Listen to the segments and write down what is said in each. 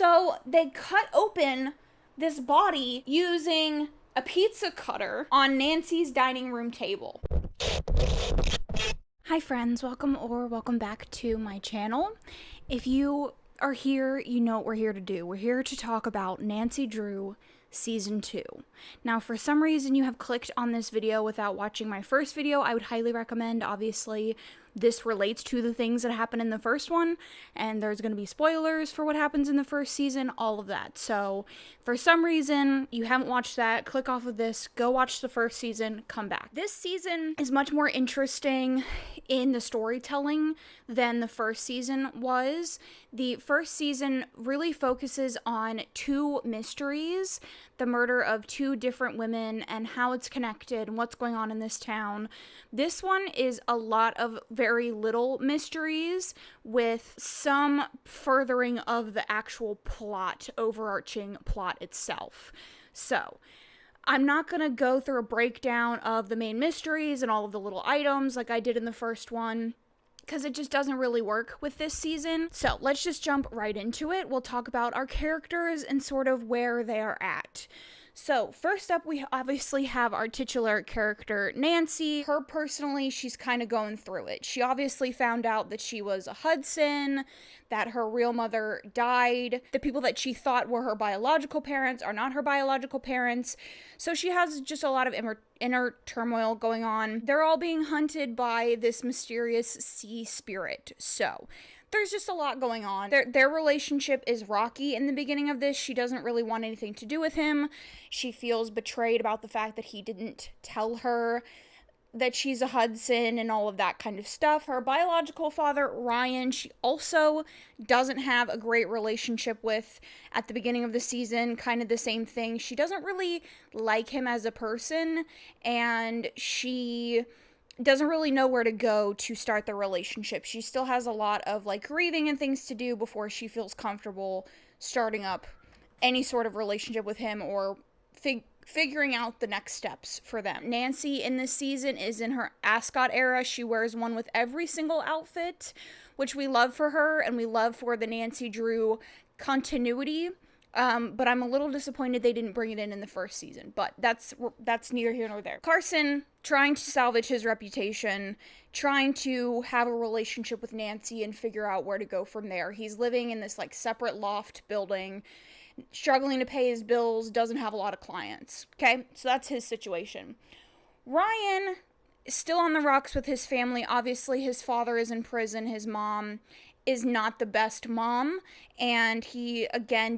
So they cut open this body using a pizza cutter on Nancy's dining room table. Hi friends, welcome back to my channel. If you are here, you know what we're here to do. We're here to talk about Nancy Drew Season 2. Now, for some reason you have clicked on this video without watching my first video, I would highly recommend. Obviously, this relates to the things that happen in the first one, and there's going to be spoilers for what happens in the first season, all of that. So, for some reason you haven't watched that, click off of this, go watch the first season, come back. This season is much more interesting in the storytelling than the first season was. The first season really focuses on two mysteries: the murder of two different women and how it's connected and what's going on in this town. This one is a lot of very little mysteries with some furthering of the actual plot, overarching plot itself. So, I'm not going to go through a breakdown of the main mysteries and all of the little items like I did in the first one, because it just doesn't really work with this season. So let's just jump right into it. We'll talk about our characters and sort of where they are at. So first up, we obviously have our titular character, Nancy. Her personally, she's kind of going through it. She obviously found out that she was a Hudson, that her real mother died. The people that she thought were her biological parents are not her biological parents. So she has just a lot of inner turmoil going on. They're all being hunted by this mysterious sea spirit. So there's just a lot going on. Their relationship is rocky in the beginning of this. She doesn't really want anything to do with him. She feels betrayed about the fact that he didn't tell her that she's a Hudson and all of that kind of stuff. Her biological father, Ryan, she also doesn't have a great relationship with at the beginning of the season. Kind of the same thing. She doesn't really like him as a person, and she doesn't really know where to go to start the relationship. She still has a lot of grieving and things to do before she feels comfortable starting up any sort of relationship with him or figuring out the next steps for them. Nancy in this season is in her ascot era. She wears one with every single outfit, which we love for her, and we love for the Nancy Drew continuity. But I'm a little disappointed they didn't bring it in the first season, but that's neither here nor there. Carson, trying to salvage his reputation, trying to have a relationship with Nancy and figure out where to go from there. He's living in this separate loft building, struggling to pay his bills, doesn't have a lot of clients. Okay, so that's his situation. Ryan is still on the rocks with his family. Obviously, his father is in prison. His mom is not the best mom, and he, again,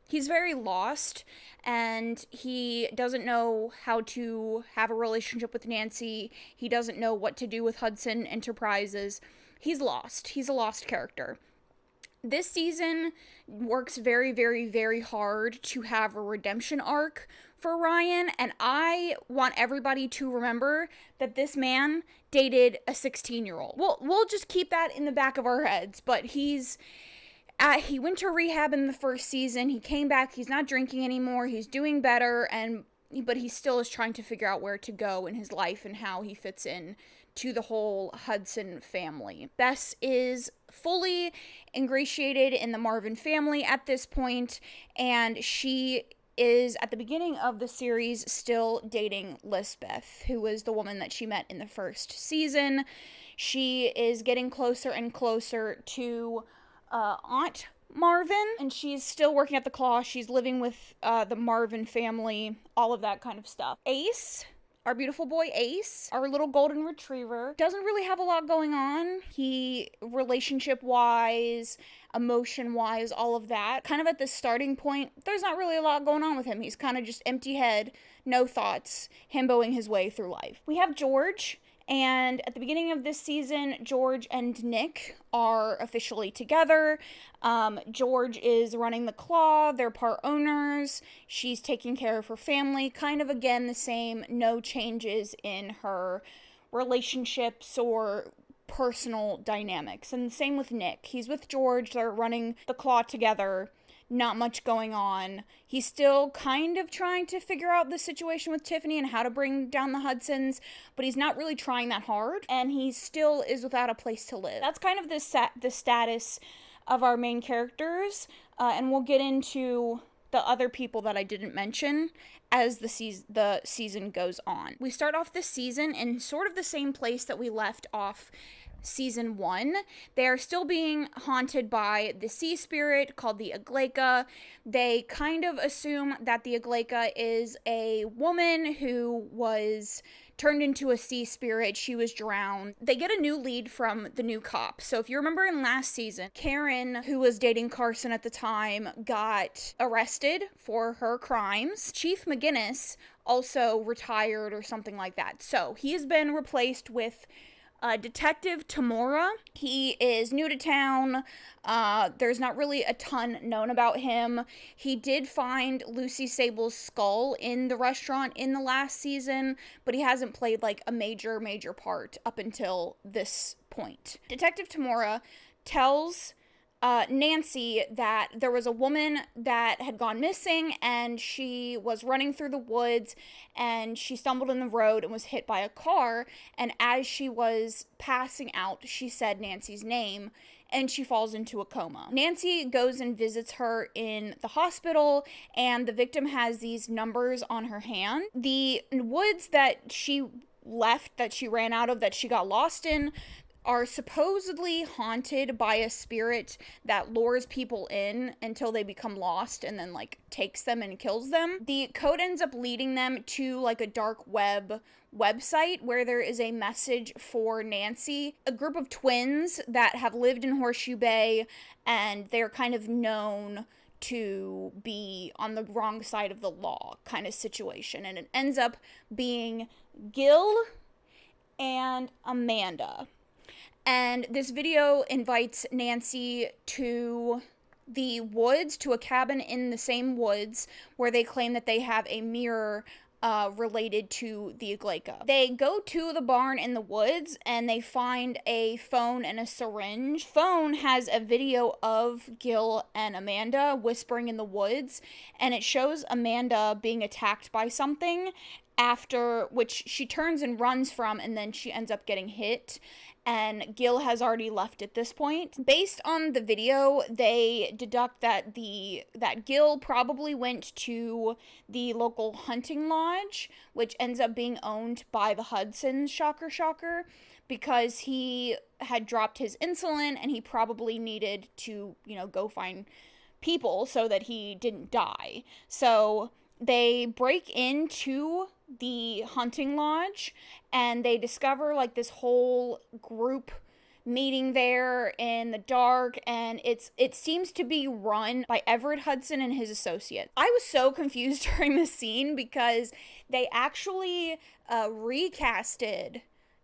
he's very lost, and he doesn't know how to have a relationship with Nancy. He doesn't know what to do with Hudson Enterprises. He's lost. He's a lost character. This season works very, very, very hard to have a redemption arc for Ryan, and I want everybody to remember that this man dated a 16-year-old. We'll just keep that in the back of our heads, but he went to rehab in the first season. He came back. He's not drinking anymore. He's doing better, but he still is trying to figure out where to go in his life and how he fits in to the whole Hudson family. Bess is fully ingratiated in the Marvin family at this point, and she is, at the beginning of the series, still dating Lisbeth, who was the woman that she met in the first season. She is getting closer and closer to Aunt Marvin, and she's still working at the Claw. She's living with the Marvin family, all of that kind of stuff. Ace, our beautiful boy Ace, our little golden retriever, doesn't really have a lot going on. He, relationship-wise, emotion-wise, all of that. Kind of at the starting point, there's not really a lot going on with him. He's kind of just empty head, no thoughts, himboing his way through life. We have George, and at the beginning of this season, George and Nick are officially together. George is running the Claw. They're part owners. She's taking care of her family. Kind of, again, the same. No changes in her relationships or personal dynamics. And the same with Nick. He's with George. They're running the Claw together. Not much going on. He's still kind of trying to figure out the situation with Tiffany and how to bring down the Hudsons, but he's not really trying that hard, and he still is without a place to live. That's kind of the status of our main characters, and we'll get into the other people that I didn't mention as the season goes on. We start off this season in sort of the same place that we left off season 1. They are still being haunted by the sea spirit called the Aglaika. They kind of assume that the Aglaika is a woman who was turned into a sea spirit. She was drowned. They get a new lead from the new cop. So if you remember in last season, Karen, who was dating Carson at the time, got arrested for her crimes. Chief McGinnis also retired or something like that. So he has been replaced with Detective Filmora. He is new to town. There's not really a ton known about him. He did find Lucy Sable's skull in the restaurant in the last season, but he hasn't played like a major part up until this point. Detective Filmora tells Nancy that there was a woman that had gone missing, and she was running through the woods, and she stumbled in the road and was hit by a car, and as she was passing out, she said Nancy's name, and she falls into a coma. Nancy goes and visits her in the hospital, and the victim has these numbers on her hand. The woods that she left, that she ran out of, that she got lost in, are supposedly haunted by a spirit that lures people in until they become lost and then like takes them and kills them. The code ends up leading them to like a dark website where there is a message for Nancy, a group of twins that have lived in Horseshoe Bay, and they're kind of known to be on the wrong side of the law kind of situation. And it ends up being Gil and Amanda. And this video invites Nancy to the woods, to a cabin in the same woods, where they claim that they have a mirror related to the Aglaika. They go to the barn in the woods, and they find a phone and a syringe. Phone has a video of Gil and Amanda whispering in the woods, and it shows Amanda being attacked by something, after which she turns and runs from, and then she ends up getting hit, and Gil has already left at this point. Based on the video, they deduct that Gil probably went to the local hunting lodge, which ends up being owned by the Hudsons, shocker, because he had dropped his insulin, and he probably needed to, go find people so that he didn't die. So they break into the hunting lodge, and they discover like this whole group meeting there in the dark, and it seems to be run by Everett Hudson and his associates. I was so confused during this scene because they actually recasted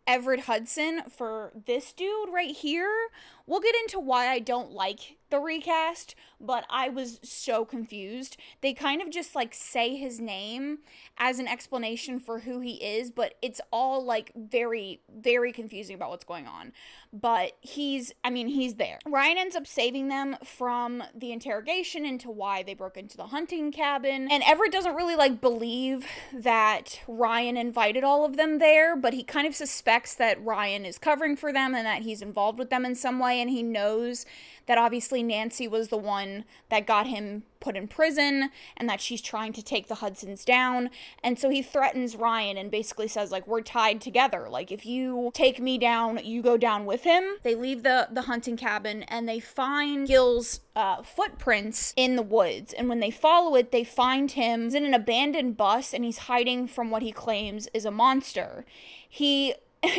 Everett Hudson for this dude right here. We'll get into why I don't like the recast, but I was so confused. They kind of just like say his name as an explanation for who he is, but it's all like very, very confusing about what's going on. But he's there. Ryan ends up saving them from the interrogation into why they broke into the hunting cabin. And Everett doesn't really like believe that Ryan invited all of them there, but he kind of suspects that Ryan is covering for them and that he's involved with them in some way, and he knows that obviously Nancy was the one that got him put in prison, and that she's trying to take the Hudsons down. And so he threatens Ryan and basically says, like, we're tied together. Like, if you take me down, you go down with him. They leave the hunting cabin, and they find Gil's footprints in the woods. And when they follow it, they find him. He's in an abandoned bus, and he's hiding from what he claims is a monster. He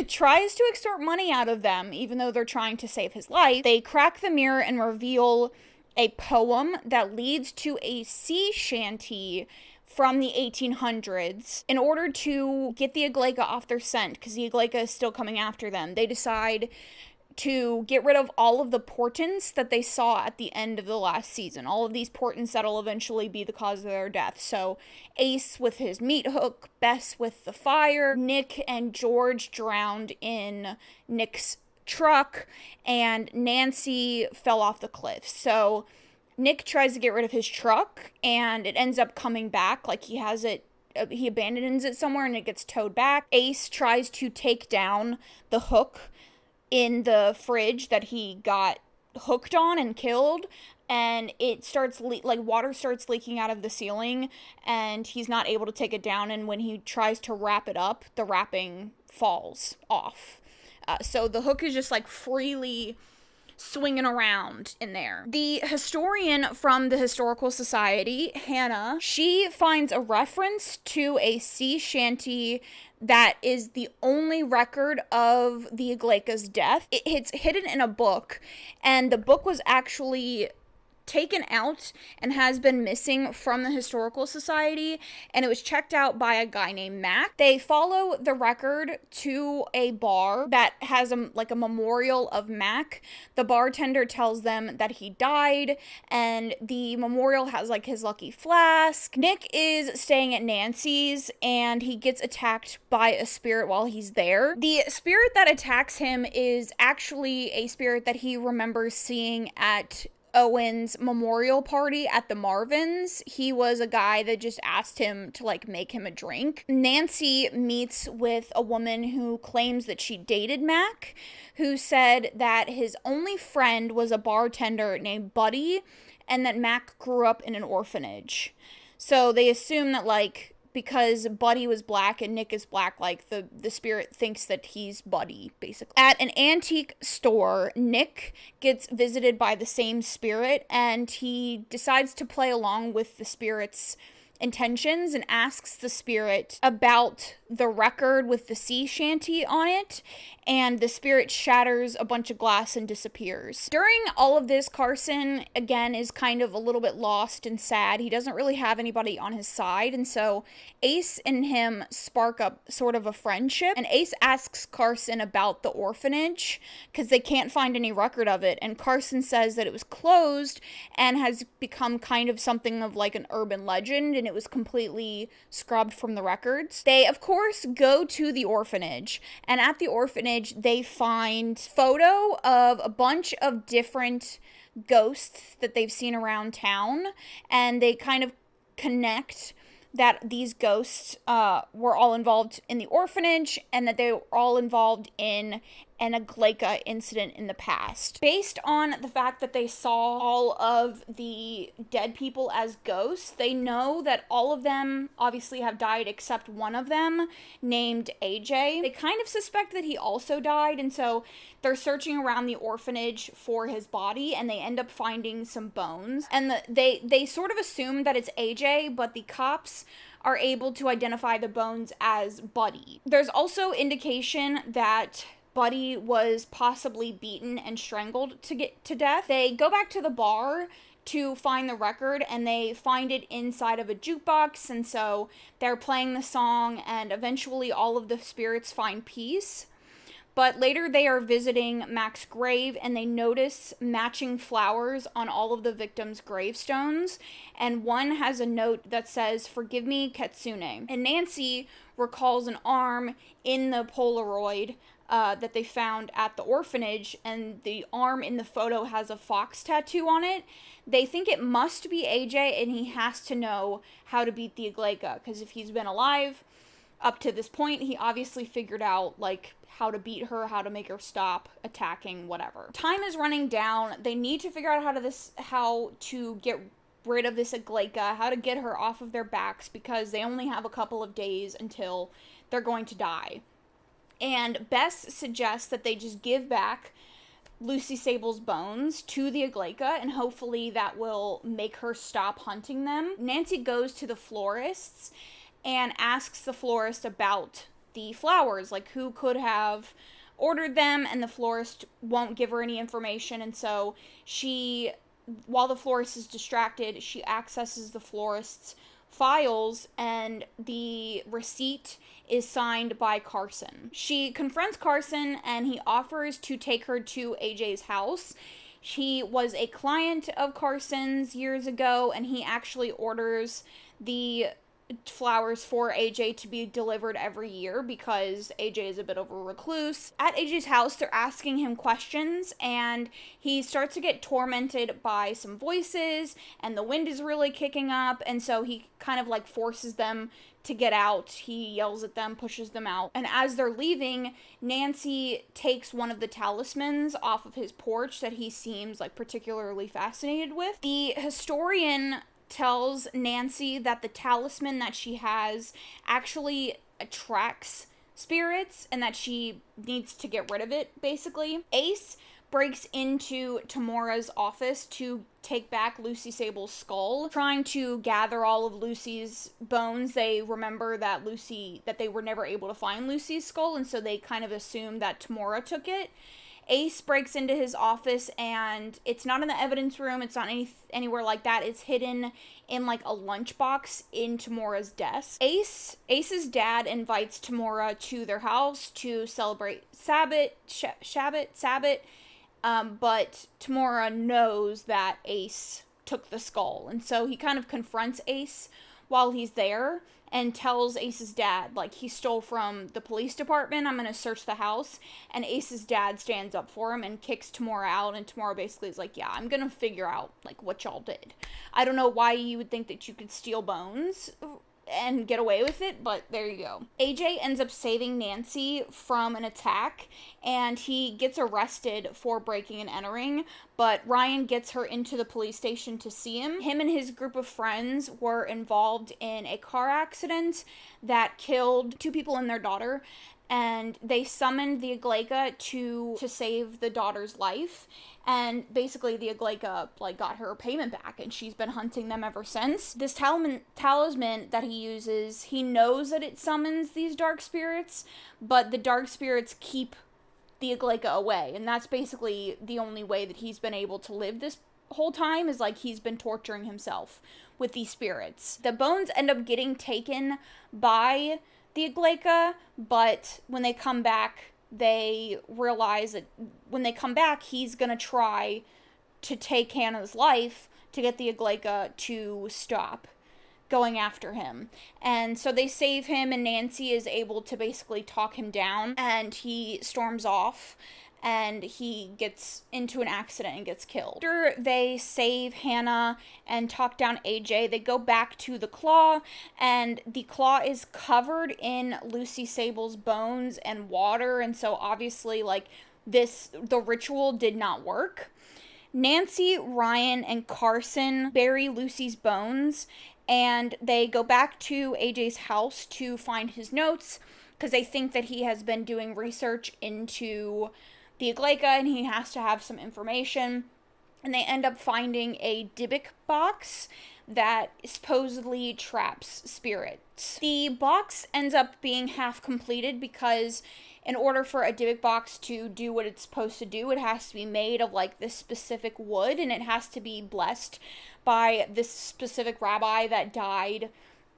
tries to extort money out of them, even though they're trying to save his life. They crack the mirror and reveal a poem that leads to a sea shanty from the 1800s. In order to get the Aglaika off their scent, because the Aglaika is still coming after them, they decide to get rid of all of the portents that they saw at the end of the last season. All of these portents that'll eventually be the cause of their death. So Ace with his meat hook, Bess with the fire, Nick and George drowned in Nick's truck, and Nancy fell off the cliff. So Nick tries to get rid of his truck, and it ends up coming back. Like, he abandons it somewhere, and it gets towed back. Ace tries to take down the hook in the fridge that he got hooked on and killed, and it starts like water starts leaking out of the ceiling, and he's not able to take it down, and when he tries to wrap it up, the wrapping falls off. So the hook is just like freely swinging around in there. The historian from the Historical Society, Hannah, she finds a reference to a sea shanty that is the only record of the Igleka's death. It's hidden in a book, and the book was actually taken out and has been missing from the Historical Society, and it was checked out by a guy named Mac. They follow the record to a bar that has a memorial of Mac. The bartender tells them that he died, and the memorial has like his lucky flask. Nick is staying at Nancy's, and he gets attacked by a spirit while he's there. The spirit that attacks him is actually a spirit that he remembers seeing at Owen's memorial party at the Marvins. He was a guy that just asked him to like make him a drink. Nancy meets with a woman who claims that she dated Mac, who said that his only friend was a bartender named Buddy, and that Mac grew up in an orphanage. So they assume that like because Buddy was black and Nick is black, like the spirit thinks that he's Buddy, basically. At an antique store, Nick gets visited by the same spirit, and he decides to play along with the spirit's intentions and asks the spirit about the record with the sea shanty on it, and the spirit shatters a bunch of glass and disappears. During all of this, Carson, again, is kind of a little bit lost and sad. He doesn't really have anybody on his side, and so Ace and him spark up sort of a friendship, and Ace asks Carson about the orphanage because they can't find any record of it, and Carson says that it was closed and has become kind of something of like an urban legend, and it was completely scrubbed from the records. They, of course, go to the orphanage, and at the orphanage, they find photo of a bunch of different ghosts that they've seen around town, and they kind of connect that these ghosts were all involved in the orphanage, and that they were all involved in an Igleka incident in the past. Based on the fact that they saw all of the dead people as ghosts, they know that all of them obviously have died except one of them, named AJ. They kind of suspect that he also died, and so they're searching around the orphanage for his body, and they end up finding some bones. And they sort of assume that it's AJ, but the cops are able to identify the bones as Buddy. There's also indication that Buddy was possibly beaten and strangled to get to death. They go back to the bar to find the record, and they find it inside of a jukebox, and so they're playing the song, and eventually all of the spirits find peace. But later they are visiting Mac's grave, and they notice matching flowers on all of the victims' gravestones, and one has a note that says, "Forgive me, Ketsune." And Nancy recalls an arm in the Polaroid that they found at the orphanage, and the arm in the photo has a fox tattoo on it. They think it must be AJ, and he has to know how to beat the Igleka, because if he's been alive up to this point, he obviously figured out, like, how to beat her, how to make her stop attacking, whatever. Time is running down. They need to figure out how to get rid of this Igleka, how to get her off of their backs, because they only have a couple of days until they're going to die. And Bess suggests that they just give back Lucy Sable's bones to the Igleka, and hopefully that will make her stop hunting them. Nancy goes to the florist's and asks the florist about the flowers, like who could have ordered them, and the florist won't give her any information, and so while the florist is distracted, she accesses the florist's files, and the receipt is signed by Carson. She confronts Carson, and he offers to take her to AJ's house. He was a client of Carson's years ago, and he actually orders the flowers for AJ to be delivered every year because AJ is a bit of a recluse. At AJ's house, they're asking him questions, and he starts to get tormented by some voices, and the wind is really kicking up, and so he kind of like forces them to get out. He yells at them, pushes them out, and as they're leaving, Nancy takes one of the talismans off of his porch that he seems like particularly fascinated with. The historian tells Nancy that the talisman that she has actually attracts spirits and that she needs to get rid of it, basically. Ace breaks into Tamora's office to take back Lucy Sable's skull, trying to gather all of Lucy's bones. They remember that they were never able to find Lucy's skull, and so they kind of assume that Tamora took it. Ace breaks into his office, and it's not in the evidence room, it's not anywhere like that, it's hidden in like a lunchbox in Tamora's desk. Ace's dad invites Tamora to their house to celebrate Sabbath, but Tamora knows that Ace took the skull, and so he kind of confronts Ace while he's there and tells Ace's dad, like, he stole from the police department, I'm gonna search the house, and Ace's dad stands up for him and kicks Tamora out, and Tamora basically is like, yeah, I'm gonna figure out, like, what y'all did. I don't know why you would think that you could steal bones and get away with it, but there you go. AJ ends up saving Nancy from an attack, and he gets arrested for breaking and entering, but Ryan gets her into the police station to see him. Him and his group of friends were involved in a car accident that killed 2 people and their daughter, and they summoned the Aglaika to save the daughter's life, and basically the Aglaika like got her payment back, and she's been hunting them ever since. This talisman that he uses, he knows that it summons these dark spirits, but the dark spirits keep the Aglaika away, and that's basically the only way that he's been able to live this whole time, is like he's been torturing himself with these spirits. The bones end up getting taken by the Aglaika, but when they come back, they realize that when they come back, he's gonna try to take Hannah's life to get the Aglaika to stop going after him. And so they save him, and Nancy is able to basically talk him down, and he storms off, and he gets into an accident and gets killed. After they save Hannah and talk down AJ, they go back to the claw, and the claw is covered in Lucy Sable's bones and water, and so obviously, like, the ritual did not work. Nancy, Ryan, and Carson bury Lucy's bones, and they go back to AJ's house to find his notes, because they think that he has been doing research into the Aglaika, and he has to have some information, and they end up finding a Dybbuk box that supposedly traps spirits. The box ends up being half completed because in order for a Dybbuk box to do what it's supposed to do, it has to be made of like this specific wood, and it has to be blessed by this specific rabbi that died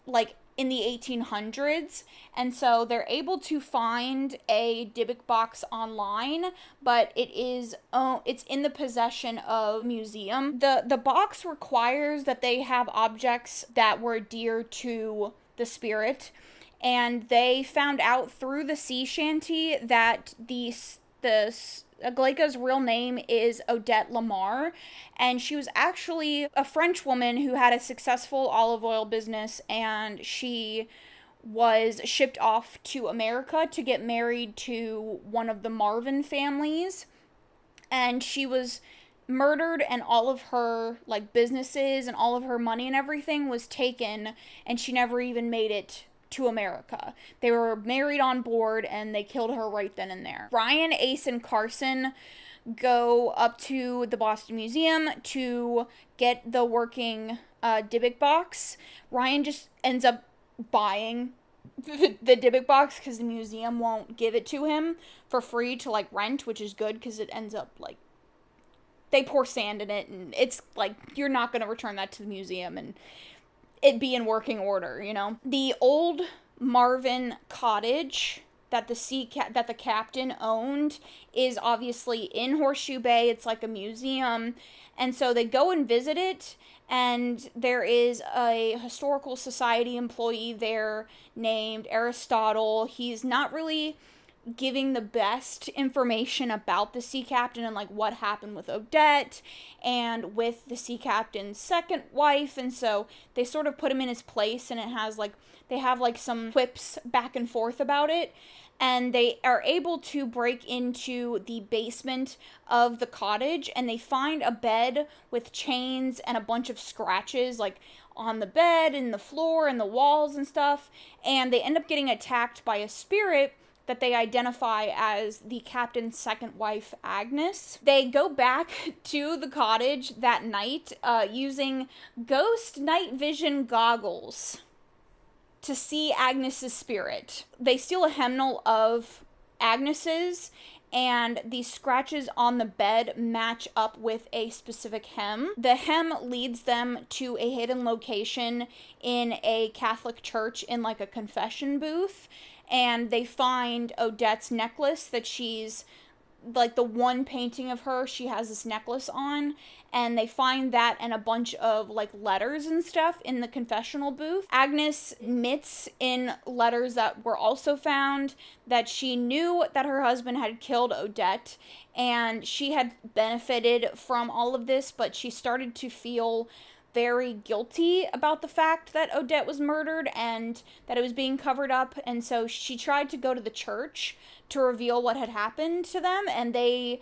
like in the 1800s, and so they're able to find a Dybbuk box online, but it's in the possession of a museum. The box requires that they have objects that were dear to the spirit, and they found out through the sea shanty that the Aglaika's real name is Odette Lamar, and she was actually a French woman who had a successful olive oil business, and she was shipped off to America to get married to one of the Marvin families, and she was murdered, and all of her like businesses and all of her money and everything was taken, and she never even made it to America. They were married on board, and they killed her right then and there. Ryan, Ace, and Carson go up to the Boston Museum to get the working Dybbuk box. Ryan just ends up buying the Dybbuk box because the museum won't give it to him for free to like rent, which is good because it ends up like they pour sand in it, and it's like you're not going to return that to the museum and it be in working order, you know? The old Marvin cottage that that the captain owned is obviously in Horseshoe Bay. It's like a museum. And so they go and visit it, and there is a historical society employee there named Aristotle. He's not really giving the best information about the sea captain and like what happened with Odette and with the sea captain's second wife. And so they sort of put him in his place, and it has like, they have like some quips back and forth about it. And they are able to break into the basement of the cottage, and they find a bed with chains and a bunch of scratches like on the bed and the floor and the walls and stuff. And they end up getting attacked by a spirit that they identify as the captain's second wife, Agnes. They go back to the cottage that night using ghost night vision goggles to see Agnes's spirit. They steal a hymnal of Agnes's, and the scratches on the bed match up with a specific hymn. The hymn leads them to a hidden location in a Catholic church in like a confession booth, and they find Odette's necklace that she's, like the one painting of her, she has this necklace on, and they find that and a bunch of like letters and stuff in the confessional booth. Agnes admits in letters that were also found that she knew that her husband had killed Odette, and she had benefited from all of this, but she started to feel very guilty about the fact that Odette was murdered and that it was being covered up. And so she tried to go to the church to reveal what had happened to them, and they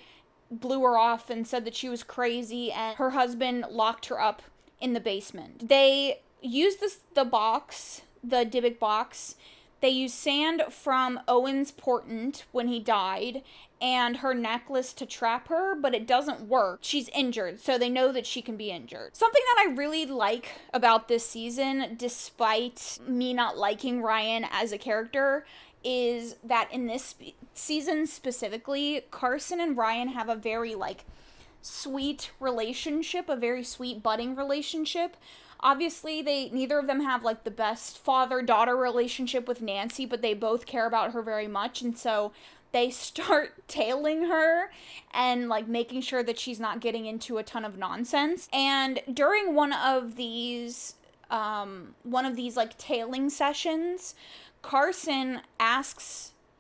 blew her off and said that she was crazy, and her husband locked her up in the basement. They used the box, the Dybbuk box. They used sand from Owen's portent when he died and her necklace to trap her, but it doesn't work. She's injured, so they know that she can be injured. Something that I really like about this season, despite me not liking Ryan as a character, is that in this season specifically, Carson and Ryan have a very like sweet relationship, a very sweet budding relationship. Obviously, neither of them have like the best father-daughter relationship with Nancy, but they both care about her very much, and so they start tailing her and like making sure that she's not getting into a ton of nonsense. And during one of these like tailing sessions, Carson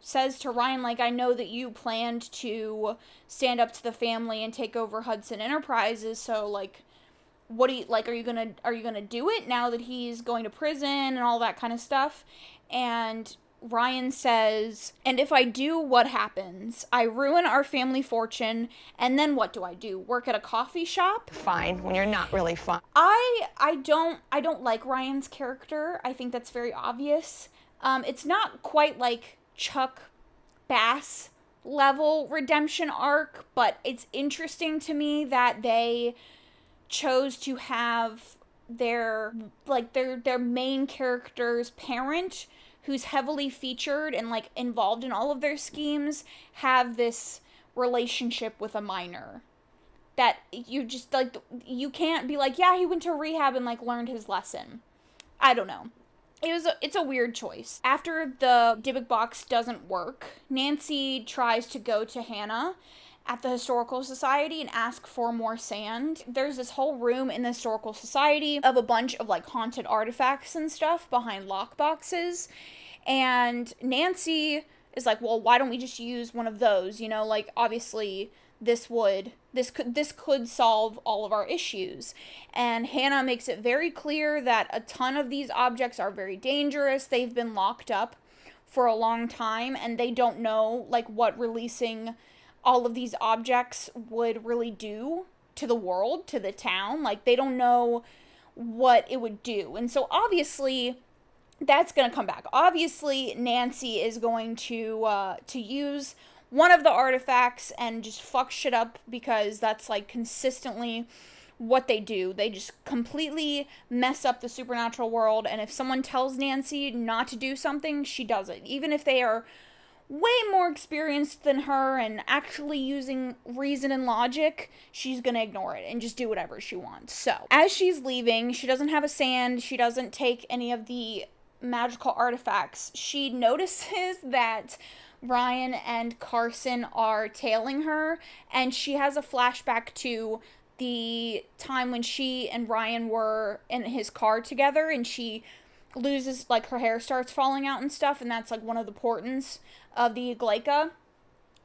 says to Ryan, like, I know that you planned to stand up to the family and take over Hudson Enterprises, so like, what do you, like, are you gonna do it now that he's going to prison and all that kind of stuff? And Ryan says, and if I do, what happens? I ruin our family fortune, and then what do I do? Work at a coffee shop? Fine, when you're not really fine. I don't like Ryan's character. I think that's very obvious. It's not quite like Chuck Bass level redemption arc, but it's interesting to me that they chose to have their main character's parent, who's heavily featured and like involved in all of their schemes, have this relationship with a minor that you just like, you can't be like, yeah, he went to rehab and like learned his lesson. I don't know. It's a weird choice. After the Dybbuk box doesn't work, Nancy tries to go to Hannah at the Historical Society and ask for more sand. There's this whole room in the Historical Society of a bunch of like haunted artifacts and stuff behind lockboxes. And Nancy is like, well, why don't we just use one of those? You know, like obviously this could solve all of our issues. And Hannah makes it very clear that a ton of these objects are very dangerous. They've been locked up for a long time, and they don't know like what releasing all of these objects would really do to the world, to the town. Like, they don't know what it would do. And so obviously that's going to come back. Obviously Nancy is going to use one of the artifacts and just fuck shit up, because that's like consistently what they do. They just completely mess up the supernatural world, and if someone tells Nancy not to do something, she does it. Even if they are way more experienced than her and actually using reason and logic, she's gonna ignore it and just do whatever she wants. So, as she's leaving, she doesn't have a sand, she doesn't take any of the magical artifacts, she notices that Ryan and Carson are tailing her, and she has a flashback to the time when she and Ryan were in his car together, and she loses, like, her hair starts falling out and stuff, and that's like one of the portents of the Igleika,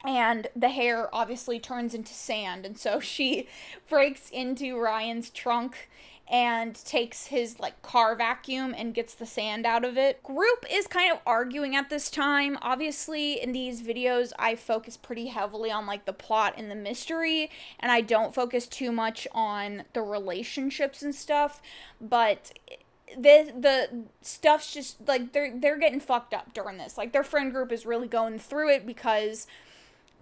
and the hair obviously turns into sand, and so she breaks into Ryan's trunk and takes his, like, car vacuum and gets the sand out of it. Group is kind of arguing at this time. Obviously, in these videos, I focus pretty heavily on, like, the plot and the mystery, and I don't focus too much on the relationships and stuff, but the stuff's just, like, they're getting fucked up during this. Like, their friend group is really going through it because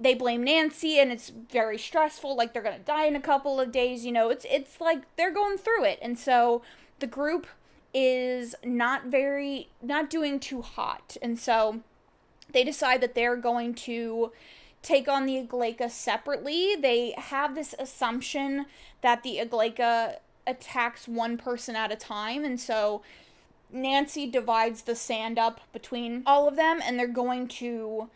they blame Nancy, and it's very stressful. Like, they're gonna die in a couple of days, you know. It's like they're going through it, and so the group is not doing too hot, and so they decide that they're going to take on the Igleika separately. They have this assumption that the Igleika attacks one person at a time, and so Nancy divides the sand up between all of them, and they're going to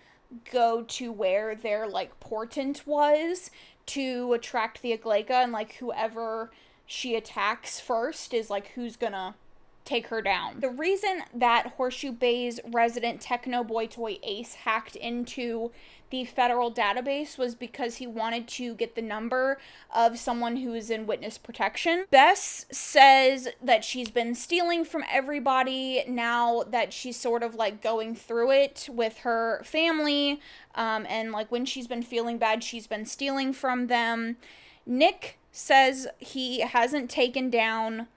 go to where their, like, portent was to attract the Igleika, and, like, whoever she attacks first is, like, who's gonna take her down. The reason that Horseshoe Bay's resident techno boy toy Ace hacked into the federal database was because he wanted to get the number of someone who is in witness protection. Bess says that she's been stealing from everybody now that she's sort of, like, going through it with her family, and, like, when she's been feeling bad, she's been stealing from them. Nick says he hasn't taken down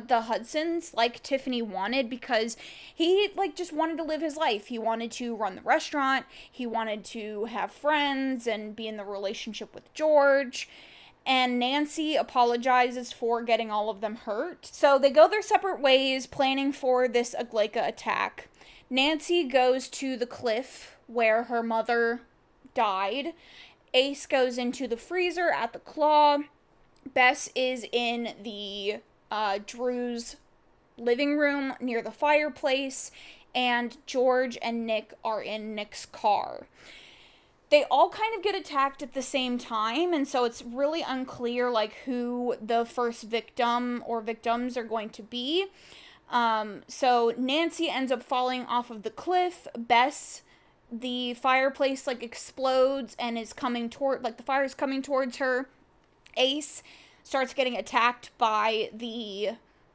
the Hudsons like Tiffany wanted because he, like, just wanted to live his life. He wanted to run the restaurant, he wanted to have friends and be in the relationship with George, and Nancy apologizes for getting all of them hurt. So they go their separate ways, planning for this Igleika attack. Nancy goes to the cliff where her mother died. Ace goes into the freezer at the Claw. Bess is in the Drew's living room near the fireplace, and George and Nick are in Nick's car. They all kind of get attacked at the same time, and so it's really unclear, like, who the first victim or victims are going to be. So Nancy ends up falling off of the cliff. Bess, the fireplace, like, explodes and is coming toward, like, the fire is coming towards her. Ace starts getting attacked by the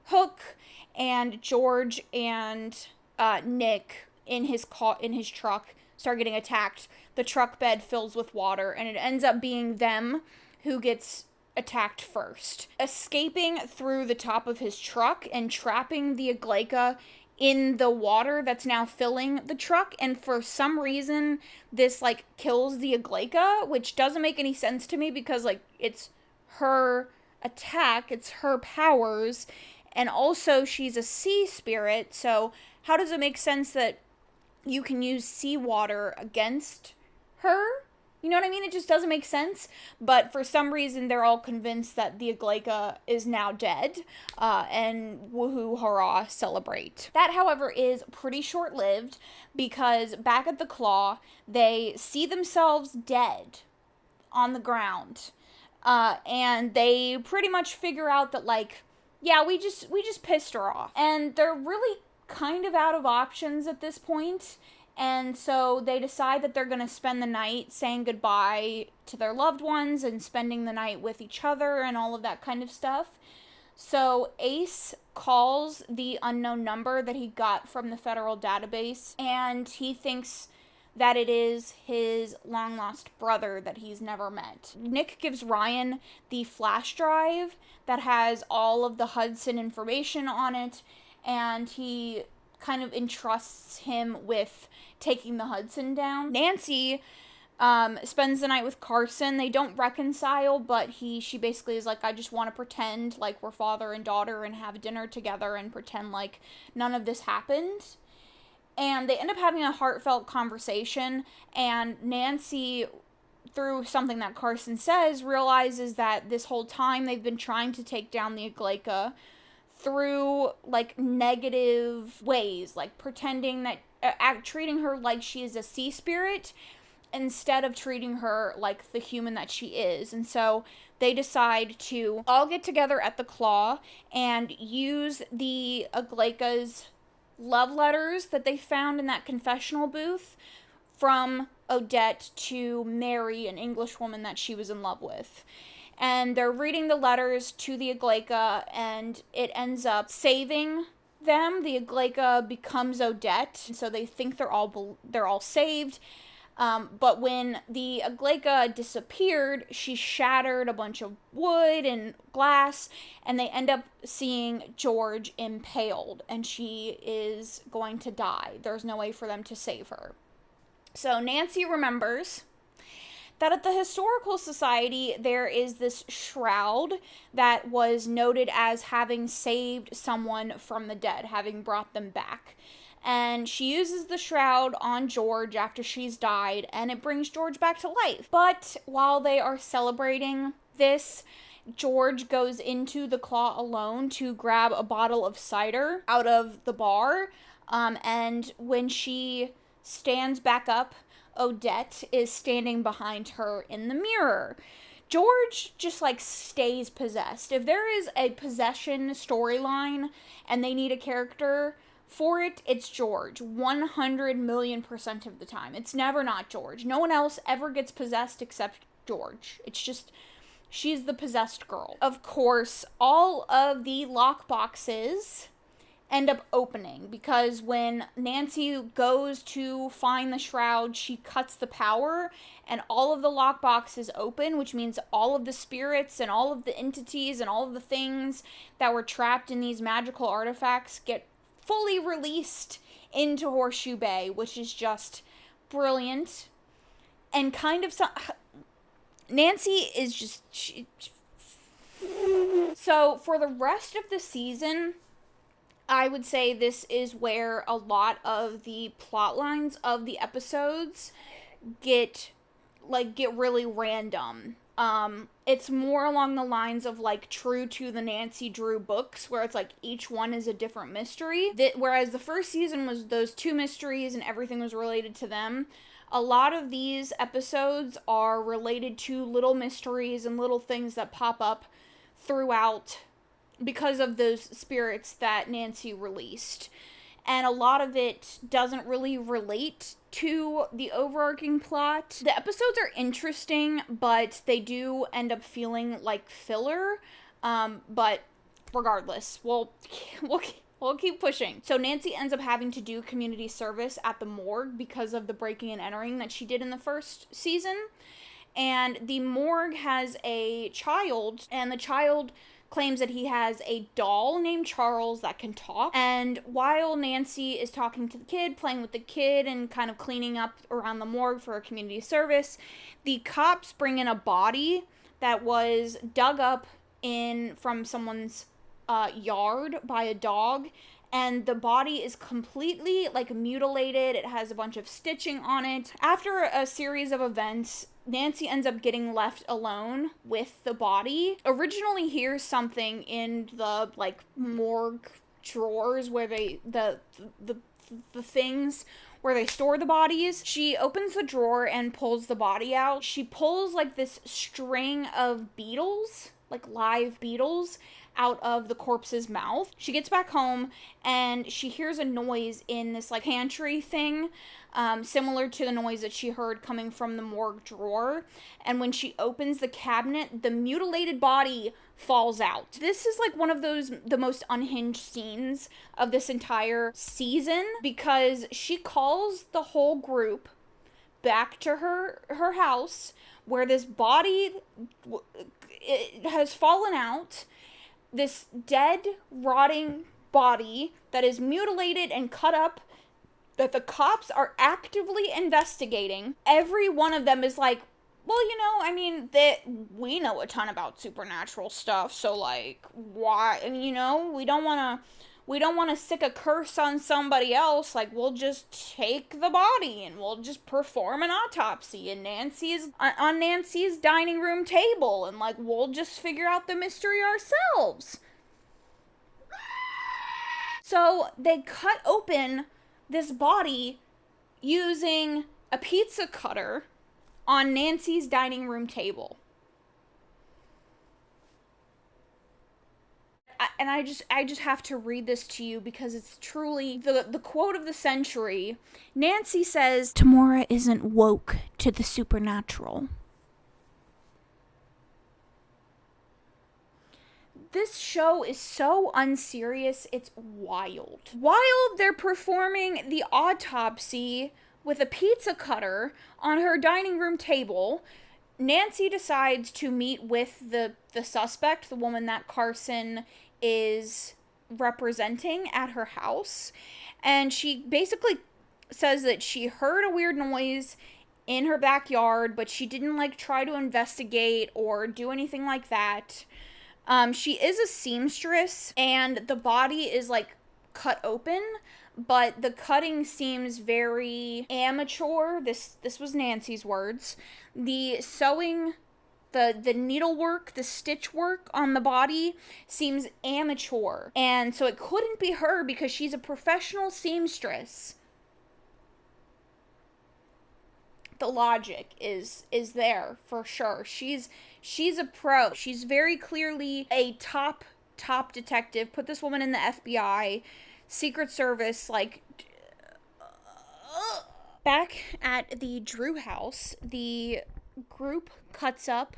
hook, and George and Nick in his truck start getting attacked. The truck bed fills with water, and it ends up being them who gets attacked first, escaping through the top of his truck and trapping the Igleika in the water that's now filling the truck. And for some reason, this, like, kills the Igleika, which doesn't make any sense to me because, like, it's her attack, it's her powers, and also she's a sea spirit, so how does it make sense that you can use seawater against her? You know what I mean? It just doesn't make sense. But for some reason, they're all convinced that the Igleika is now dead, and woohoo, hurrah, celebrate. That, however, is pretty short-lived, because back at the Claw, they see themselves dead on the ground. And they pretty much figure out that, like, yeah, we just pissed her off. And they're really kind of out of options at this point. And so they decide that they're going to spend the night saying goodbye to their loved ones and spending the night with each other and all of that kind of stuff. So Ace calls the unknown number that he got from the federal database, and he thinks that it is his long-lost brother that he's never met. Nick gives Ryan the flash drive that has all of the Hudson information on it, and he kind of entrusts him with taking the Hudson down. Nancy spends the night with Carson. They don't reconcile, but she basically is like, I just want to pretend like we're father and daughter and have dinner together and pretend like none of this happened. And they end up having a heartfelt conversation, and Nancy, through something that Carson says, realizes that this whole time they've been trying to take down the Igleika through like negative ways, like pretending that treating her like she is a sea spirit instead of treating her like the human that she is. And so they decide to all get together at the Claw and use the Aglaika's love letters that they found in that confessional booth from Odette to marry an English woman that she was in love with. And they're reading the letters to the Aglaika, and it ends up saving them. The Aglaika becomes Odette, so they think they're all saved. But when the Aglaika disappeared, she shattered a bunch of wood and glass, and they end up seeing George impaled, and she is going to die. There's no way for them to save her. So Nancy remembers that at the Historical Society, there is this shroud that was noted as having saved someone from the dead, having brought them back. And she uses the shroud on George after she's died, and it brings George back to life. But while they are celebrating this, George goes into the Claw alone to grab a bottle of cider out of the bar. And when she stands back up, Odette is standing behind her in the mirror. George just like stays possessed. If there is a possession storyline and they need a character for it, it's George. 100,000,000% of the time. It's never not George. No one else ever gets possessed except George. It's just, she's the possessed girl. Of course, all of the lockboxes end up opening because when Nancy goes to find the shroud, she cuts the power and all of the lockboxes open, which means all of the spirits and all of the entities and all of the things that were trapped in these magical artifacts get fully released into Horseshoe Bay, which is just brilliant. And kind of Nancy is just so for the rest of the season, I would say this is where a lot of the plot lines of the episodes get really random. It's more along the lines of like true to the Nancy Drew books, where it's like each one is a different mystery. Whereas the first season was those two mysteries and everything was related to them. A lot of these episodes are related to little mysteries and little things that pop up throughout because of those spirits that Nancy released. And a lot of it doesn't really relate to the overarching plot. The episodes are interesting, but they do end up feeling like filler. But regardless, we'll keep pushing. So Nancy ends up having to do community service at the morgue because of the breaking and entering that she did in the first season. And the morgue has a child, and the child claims that he has a doll named Charles that can talk. And while Nancy is talking to the kid, playing with the kid, and kind of cleaning up around the morgue for a community service, the cops bring in a body that was dug up from someone's yard by a dog. And the body is completely like mutilated. It has a bunch of stitching on it. After a series of events, Nancy ends up getting left alone with the body. Originally hears something in the like morgue drawers where the things where they store the bodies. She opens the drawer and pulls the body out. She pulls like this string of beetles, like live beetles, out of the corpse's mouth. She gets back home and she hears a noise in this like pantry thing, similar to the noise that she heard coming from the morgue drawer. And when she opens the cabinet, the mutilated body falls out. This is like one of the most unhinged scenes of this entire season, because she calls the whole group back to her house where this body it has fallen out. This dead, rotting body that is mutilated and cut up, that the cops are actively investigating. Every one of them is like, well, I mean, we know a ton about supernatural stuff, so like, why, and we don't want to sick a curse on somebody else. Like, we'll just take the body and we'll just perform an autopsy on Nancy's dining room table, and like, we'll just figure out the mystery ourselves. So they cut open this body using a pizza cutter on Nancy's dining room table. And I just have to read this to you because it's truly the quote of the century. Nancy says, "Tamora isn't woke to the supernatural." This show is so unserious, it's wild. While they're performing the autopsy with a pizza cutter on her dining room table, Nancy decides to meet with the suspect, the woman that Carson is representing, at her house. And she basically says that she heard a weird noise in her backyard, but she didn't try to investigate or do anything like that. She is a seamstress, and the body is cut open, but the cutting seems very amateur. This was Nancy's words. The sewing, the needlework, the stitch work on the body seems amateur, and so it couldn't be her because she's a professional seamstress. The logic is there for sure. She's a pro. She's very clearly a top detective. Put this woman in the FBI, Secret Service, Back at the Drew house, the group cuts up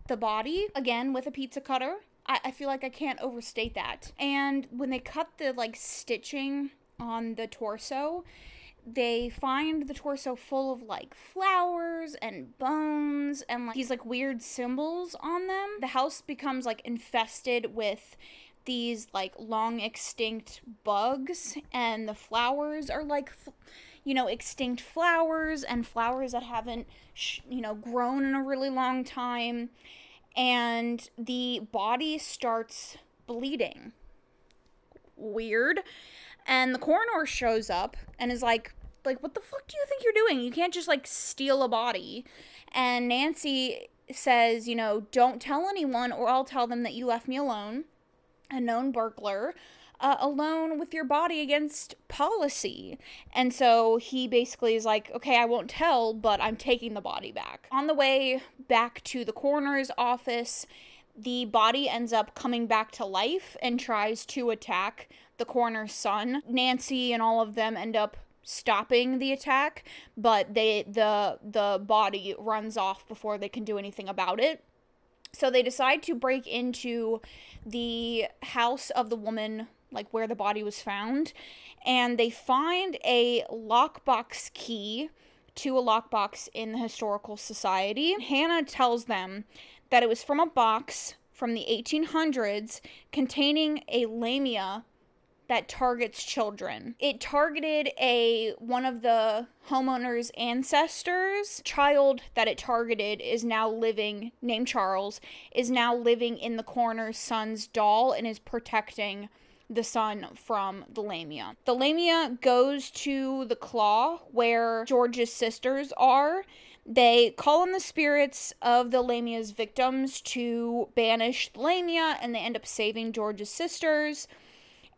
the body again with a pizza cutter. I feel like I can't overstate that. And when they cut the stitching on the torso, they find the torso full of flowers and bones and these weird symbols on them. The house becomes infested with these long extinct bugs, and the flowers are extinct flowers and flowers that haven't grown in a really long time, and the body starts bleeding. Weird. And the coroner shows up and is like, what the fuck do you think you're doing? You can't just steal a body. And Nancy says, don't tell anyone or I'll tell them that you left me alone, a known burglar, alone with your body against policy. And so he basically is like, okay, I won't tell, but I'm taking the body back. On the way back to the coroner's office, the body ends up coming back to life and tries to attack the coroner's son. Nancy and all of them end up stopping the attack, but the body runs off before they can do anything about it. So they decide to break into the house of the woman, where the body was found, and they find a lockbox key to a lockbox in the Historical Society. Hannah tells them that it was from a box from the 1800s containing a lamia that targets children. It targeted one of the homeowner's ancestors. Child that it targeted is now living, named Charles, is now living in the coroner's son's doll and is protecting the son from the lamia. The lamia goes to the claw where George's sisters are. They call on the spirits of the lamia's victims to banish the lamia, and they end up saving George's sisters.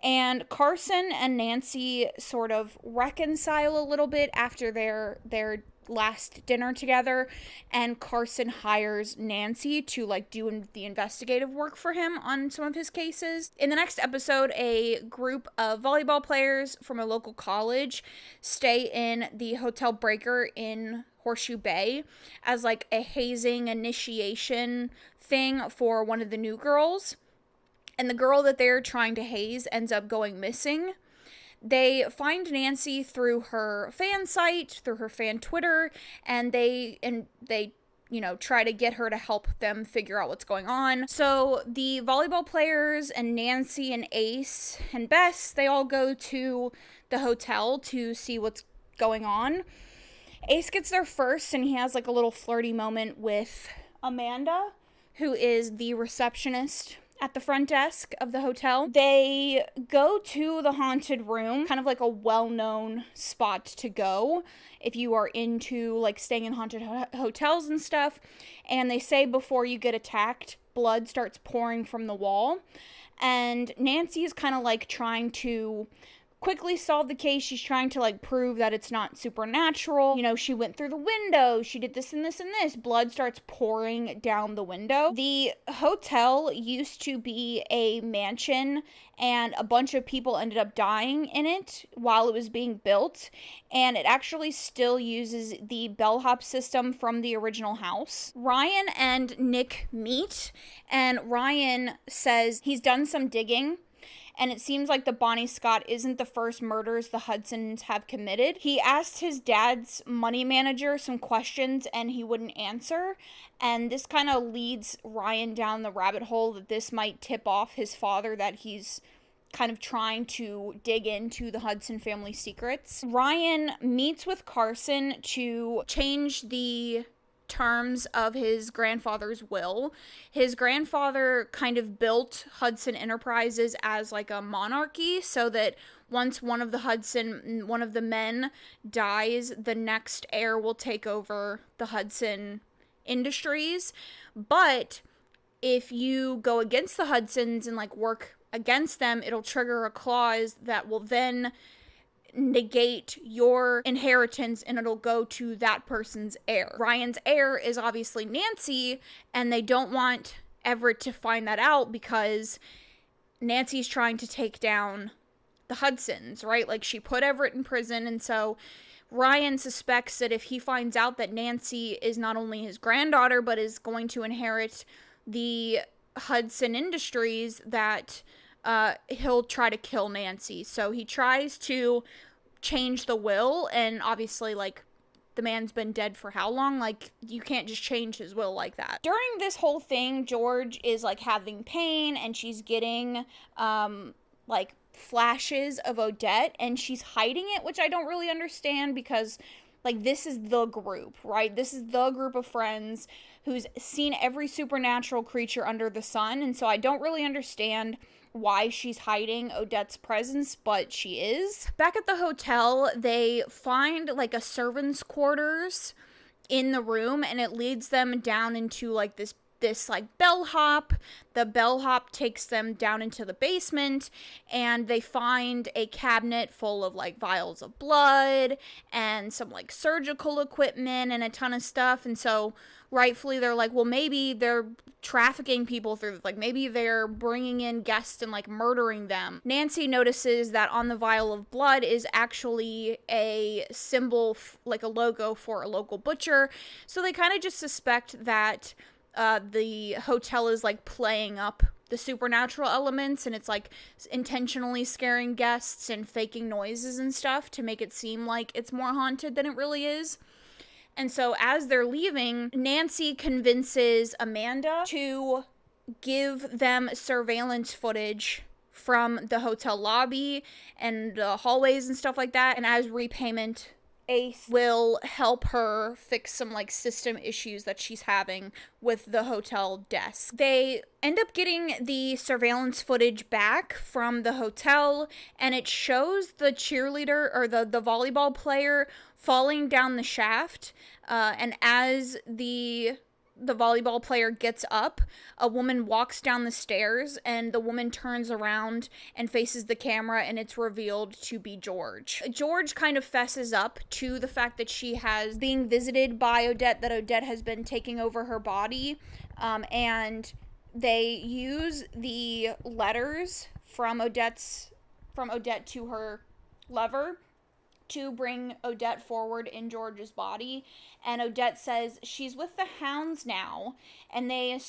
And Carson and Nancy sort of reconcile a little bit after their last dinner together, and Carson hires Nancy to do the investigative work for him on some of his cases. In the next episode, a group of volleyball players from a local college stay in the Hotel Breaker in Horseshoe Bay as a hazing initiation thing for one of the new girls. And the girl that they're trying to haze ends up going missing. They find Nancy through her fan site, through her fan Twitter, and they try to get her to help them figure out what's going on. So the volleyball players and Nancy and Ace and Bess, they all go to the hotel to see what's going on. Ace gets there first, and he has a little flirty moment with Amanda, who is the receptionist at the front desk of the hotel. They go to the haunted room, kind of a well-known spot to go if you are into staying in haunted hotels and stuff. And they say before you get attacked, blood starts pouring from the wall. And Nancy is kind of like trying to quickly solve the case. She's trying to like prove that it's not supernatural. You know, she went through the window, she did this and this and this. Blood starts pouring down the window. The hotel used to be a mansion, and a bunch of people ended up dying in it while it was being built, and it actually still uses the bellhop system from the original house. Ryan and Nick meet, and Ryan says he's done some digging, and it seems like the Bonnie Scott isn't the first murders the Hudsons have committed. He asked his dad's money manager some questions and he wouldn't answer, and this kind of leads Ryan down the rabbit hole that this might tip off his father that he's kind of trying to dig into the Hudson family secrets. Ryan meets with Carson to change the terms of his grandfather's will. His grandfather kind of built Hudson Enterprises as like a monarchy, so that once one of the men dies, the next heir will take over the Hudson Industries. But if you go against the Hudsons and like work against them, it'll trigger a clause that will then negate your inheritance and it'll go to that person's heir. Ryan's heir is obviously Nancy, and they don't want Everett to find that out because Nancy's trying to take down the Hudsons, right? Like, she put Everett in prison, and so Ryan suspects that if he finds out that Nancy is not only his granddaughter but is going to inherit the Hudson Industries, that he'll try to kill Nancy. So he tries to change the will, and obviously, like, the man's been dead for how long? Like, you can't just change his will like that. During this whole thing, George is like having pain, and she's getting like flashes of Odette, and she's hiding it, which I don't really understand, because like, this is the group, right? This is the group of friends who's seen every supernatural creature under the sun, and so I don't really understand why she's hiding Odette's presence, but she is. Back at the hotel, they find like a servant's quarters in the room, and it leads them down into like this like bellhop. The bellhop takes them down into the basement, and they find a cabinet full of like vials of blood and some like surgical equipment and a ton of stuff. And so rightfully they're like, well, maybe they're trafficking people through, like, maybe they're bringing in guests and like murdering them. Nancy notices that on the vial of blood is actually a symbol, like a logo for a local butcher. So they kind of just suspect that the hotel is like playing up the supernatural elements, and it's like intentionally scaring guests and faking noises and stuff to make it seem like it's more haunted than it really is. And so as they're leaving, Nancy convinces Amanda to give them surveillance footage from the hotel lobby and the hallways and stuff like that, and as repayment, Ace will help her fix some like system issues that she's having with the hotel desk. They end up getting the surveillance footage back from the hotel, and it shows the cheerleader or the volleyball player falling down the shaft, and as the volleyball player gets up, a woman walks down the stairs, and the woman turns around and faces the camera, and it's revealed to be George. George kind of fesses up to the fact that she has being visited by Odette, that Odette has been taking over her body, and they use the letters from Odette to her lover to bring Odette forward in George's body. And Odette says she's with the hounds now, and they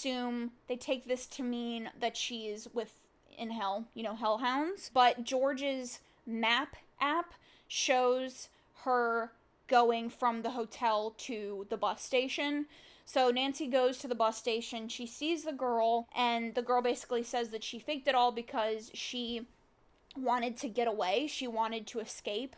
take this to mean that she's in hell, hellhounds. But George's map app shows her going from the hotel to the bus station. So Nancy goes to the bus station, she sees the girl, and the girl basically says that she faked it all because she wanted to get away, she wanted to escape.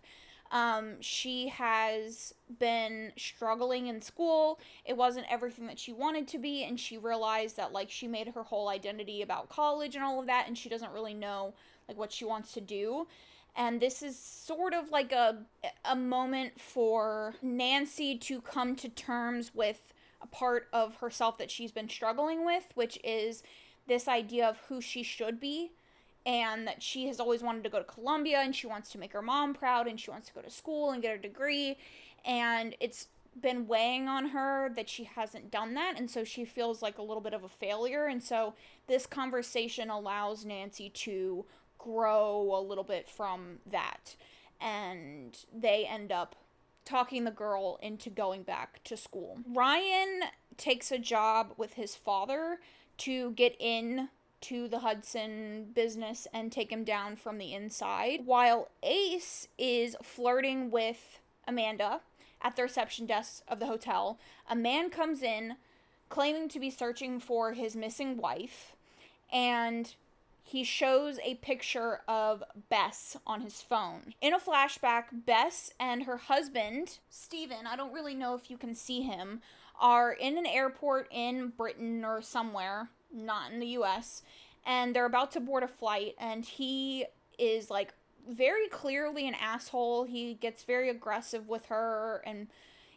She has been struggling in school. It wasn't everything that she wanted to be, and she realized that, like, she made her whole identity about college and all of that, and she doesn't really know, like, what she wants to do. And this is sort of like a moment for Nancy to come to terms with a part of herself that she's been struggling with, which is this idea of who she should be. and that she has always wanted to go to Columbia, and she wants to make her mom proud, and she wants to go to school and get a degree, and it's been weighing on her that she hasn't done that, and so she feels like a little bit of a failure. And so this conversation allows Nancy to grow a little bit from that, and they end up talking the girl into going back to school. Ryan takes a job with his father to get in to the Hudson business and take him down from the inside, while Ace is flirting with Amanda at the reception desk of the hotel. A man comes in claiming to be searching for his missing wife, and he shows a picture of Bess on his phone. In a flashback, Bess and her husband, Stephen, I don't really know if you can see him, are in an airport in Britain or somewhere, not in the US, and they're about to board a flight, and he is like very clearly an asshole. He gets very aggressive with her and,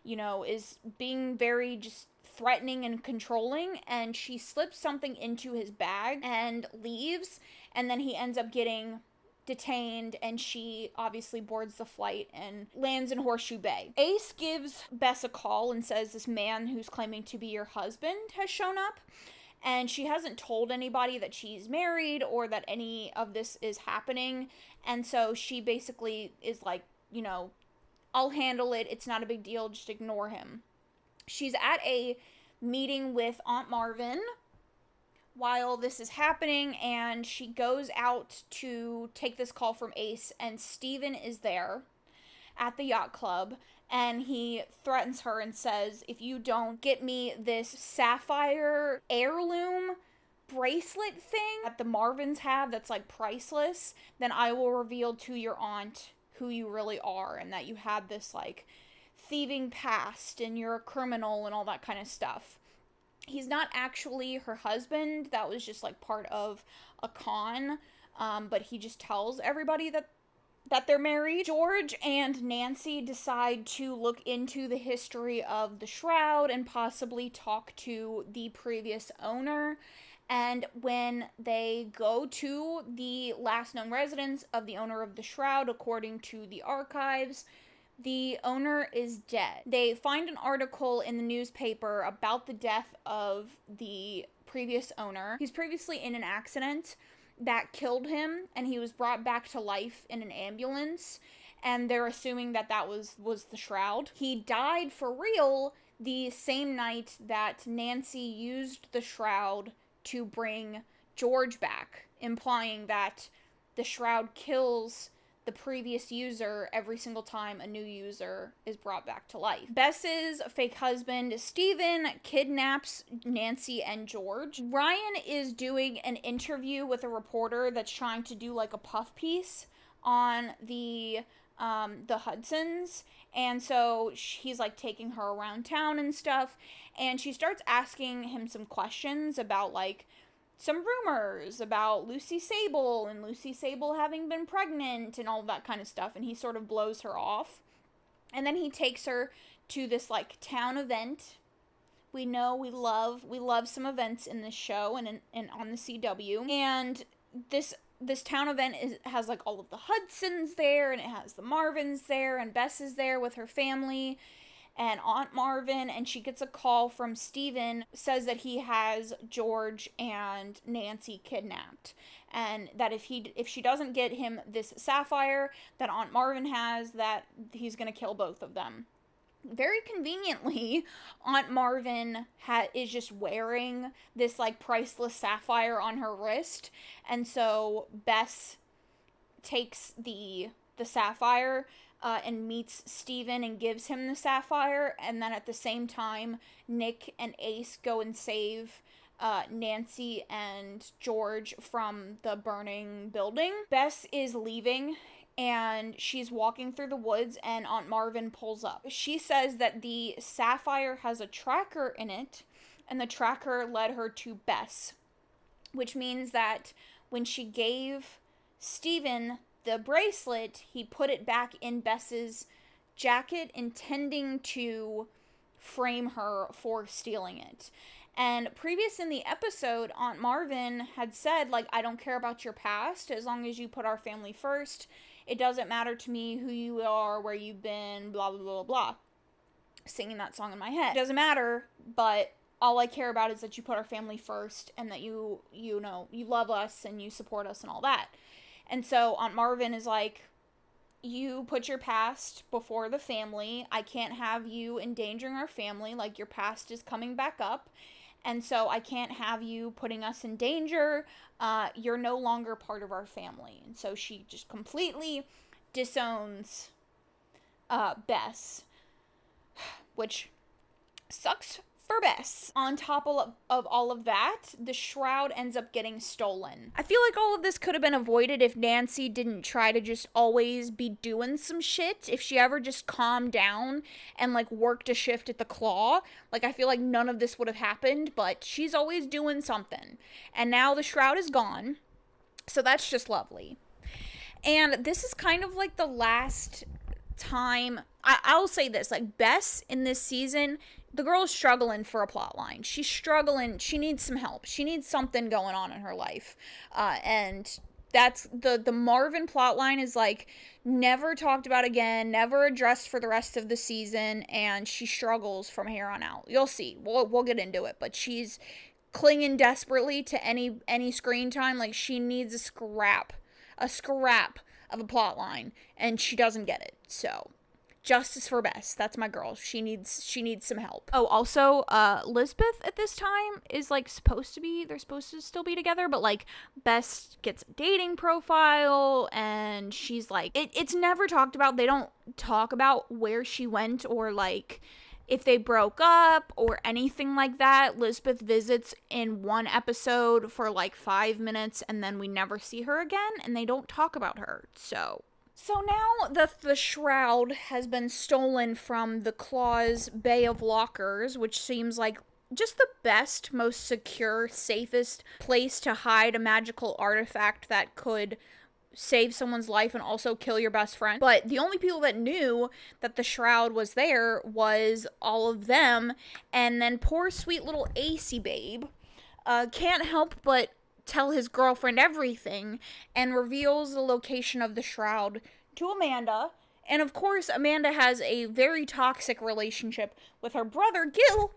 you know, is being very just threatening and controlling, and she slips something into his bag and leaves, and then he ends up getting detained, and she obviously boards the flight and lands in Horseshoe Bay. Ace gives Bess a call and says this man who's claiming to be your husband has shown up, and she hasn't told anybody that she's married or that any of this is happening, and so she basically is like, you know, I'll handle it, it's not a big deal, just ignore him. She's at a meeting with Aunt Marvin while this is happening, and she goes out to take this call from Ace, and Steven is there at the yacht club, and he threatens her and says, if you don't get me this sapphire heirloom bracelet thing that the Marvins have that's like priceless, then I will reveal to your aunt who you really are, and that you had this like thieving past and you're a criminal and all that kind of stuff. He's not actually her husband. That was just like part of a con, but he just tells everybody that they're married. George and Nancy decide to look into the history of the shroud and possibly talk to the previous owner. And when they go to the last known residence of the owner of the shroud, according to the archives, the owner is dead. They find an article in the newspaper about the death of the previous owner. He's previously in an accident that killed him, and he was brought back to life in an ambulance, and they're assuming that that was the shroud. He died for real the same night that Nancy used the shroud to bring George back, implying that the shroud kills the previous user every single time a new user is brought back to life. Bess's fake husband, Steven, kidnaps Nancy and George. Ryan is doing an interview with a reporter that's trying to do like a puff piece on the Hudsons, and so he's like taking her around town and stuff, and she starts asking him some questions about like some rumors about Lucy Sable and Lucy Sable having been pregnant and all that kind of stuff, and he sort of blows her off. And then he takes her to this like town event. We know we love some events in this show and on the CW. And this town event has like all of the Hudsons there, and it has the Marvins there, and Bess is there with her family and Aunt Marvin, and she gets a call from Steven, says that he has George and Nancy kidnapped, and that if she doesn't get him this sapphire that Aunt Marvin has, that he's gonna kill both of them. Very conveniently, Aunt Marvin is just wearing this like priceless sapphire on her wrist, and so Bess takes the sapphire and meets Steven and gives him the sapphire, and then at the same time, Nick and Ace go and save Nancy and George from the burning building. Bess is leaving, and she's walking through the woods, and Aunt Marvin pulls up. She says that the sapphire has a tracker in it, and the tracker led her to Bess, which means that when she gave Steven the bracelet, he put it back in Bess's jacket, intending to frame her for stealing it. And previous in the episode, Aunt Marvin had said, like, I don't care about your past as long as you put our family first. It doesn't matter to me who you are, where you've been, blah, blah, blah, blah. Singing that song in my head. It doesn't matter, but all I care about is that you put our family first and that you love us and you support us and all that. And so Aunt Marvin is like, you put your past before the family. I can't have you endangering our family. Like, your past is coming back up. And so I can't have you putting us in danger. You're no longer part of our family. And so she just completely disowns Bess, which sucks for Bess. On top of all of that, the shroud ends up getting stolen. I feel like all of this could have been avoided if Nancy didn't try to just always be doing some shit. If she ever just calmed down and, like, worked a shift at the Claw, like, I feel like none of this would have happened, but she's always doing something. And now the shroud is gone, so that's just lovely. And this is kind of like the last time, I'll say this, like, Bess in this season, the girl is struggling for a plot line. She's struggling. She needs some help. She needs something going on in her life. And that's the Marvin plot line is, like, never talked about again, never addressed for the rest of the season, and she struggles from here on out. You'll see. We'll get into it, but she's clinging desperately to any screen time. Like, she needs a scrap of a plot line, and she doesn't get it. So, justice for Bess. That's my girl. She needs some help. Oh, also, Lisbeth at this time is, like, they're supposed to still be together, but, like, Bess gets a dating profile, and she's like, it's never talked about. They don't talk about where she went or, like, if they broke up or anything like that. Lisbeth visits in one episode for, like, 5 minutes, and then we never see her again, and they don't talk about her. So now the shroud has been stolen from the Claw's Bay of Lockers, which seems like just the best, most secure, safest place to hide a magical artifact that could save someone's life and also kill your best friend. But the only people that knew that the shroud was there was all of them, and then poor sweet little AC babe can't help but tell his girlfriend everything and reveals the location of the shroud to Amanda. And of course, Amanda has a very toxic relationship with her brother Gil.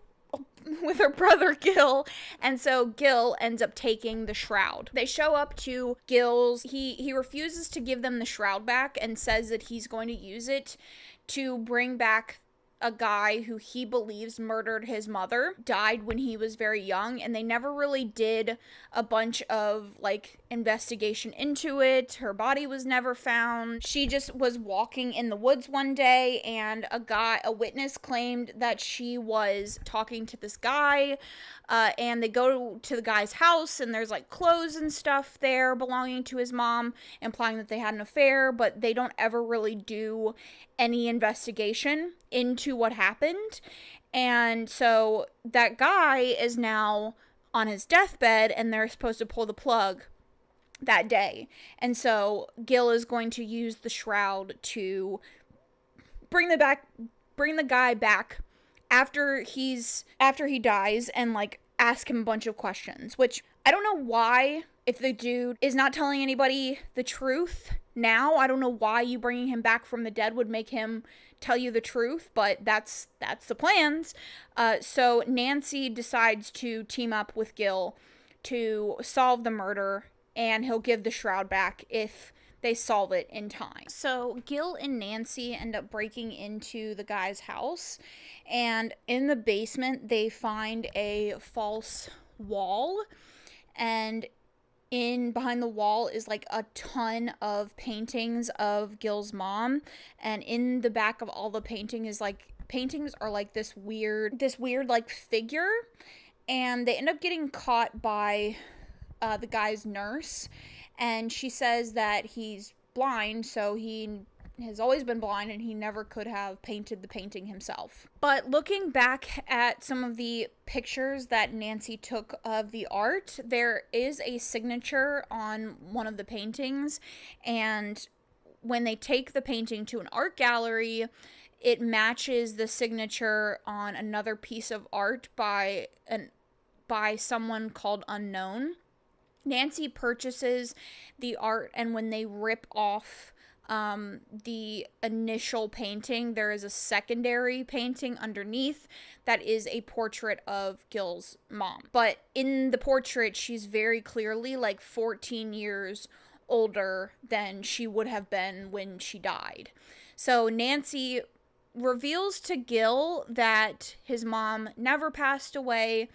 And so Gil ends up taking the shroud. They show up to Gil's. He refuses to give them the shroud back and says that he's going to use it to bring back a guy who he believes murdered his mother, died when he was very young, and they never really did a bunch of, like, investigation into it. Her body was never found. She just was walking in the woods one day, and a witness claimed that she was talking to this guy, and they go to the guy's house, and there's, like, clothes and stuff there belonging to his mom, implying that they had an affair, but they don't ever really do any investigation into what happened. And so that guy is now on his deathbed, and they're supposed to pull the plug that day. And so Gil is going to use the shroud to bring the guy back after he dies, and, like, ask him a bunch of questions, which I don't know why, if the dude is not telling anybody the truth now, I don't know why you bringing him back from the dead would make him tell you the truth, but that's the plans. So Nancy decides to team up with Gil to solve the murder, and he'll give the shroud back if they solve it in time. So Gil and Nancy end up breaking into the guy's house, and in the basement they find a false wall, and behind the wall is, like, a ton of paintings of Gil's mom, and in the back of all the paintings are like this weird like figure, and they end up getting caught by the guy's nurse, and she says that he's blind, so he has always been blind and he never could have painted the painting himself. But looking back at some of the pictures that Nancy took of the art, there is a signature on one of the paintings, and when they take the painting to an art gallery, it matches the signature on another piece of art by by someone called Unknown. Nancy purchases the art, and when they rip off the initial painting, there is a secondary painting underneath that is a portrait of Gil's mom. But in the portrait, she's very clearly like 14 years older than she would have been when she died. So Nancy reveals to Gil that his mom never passed away,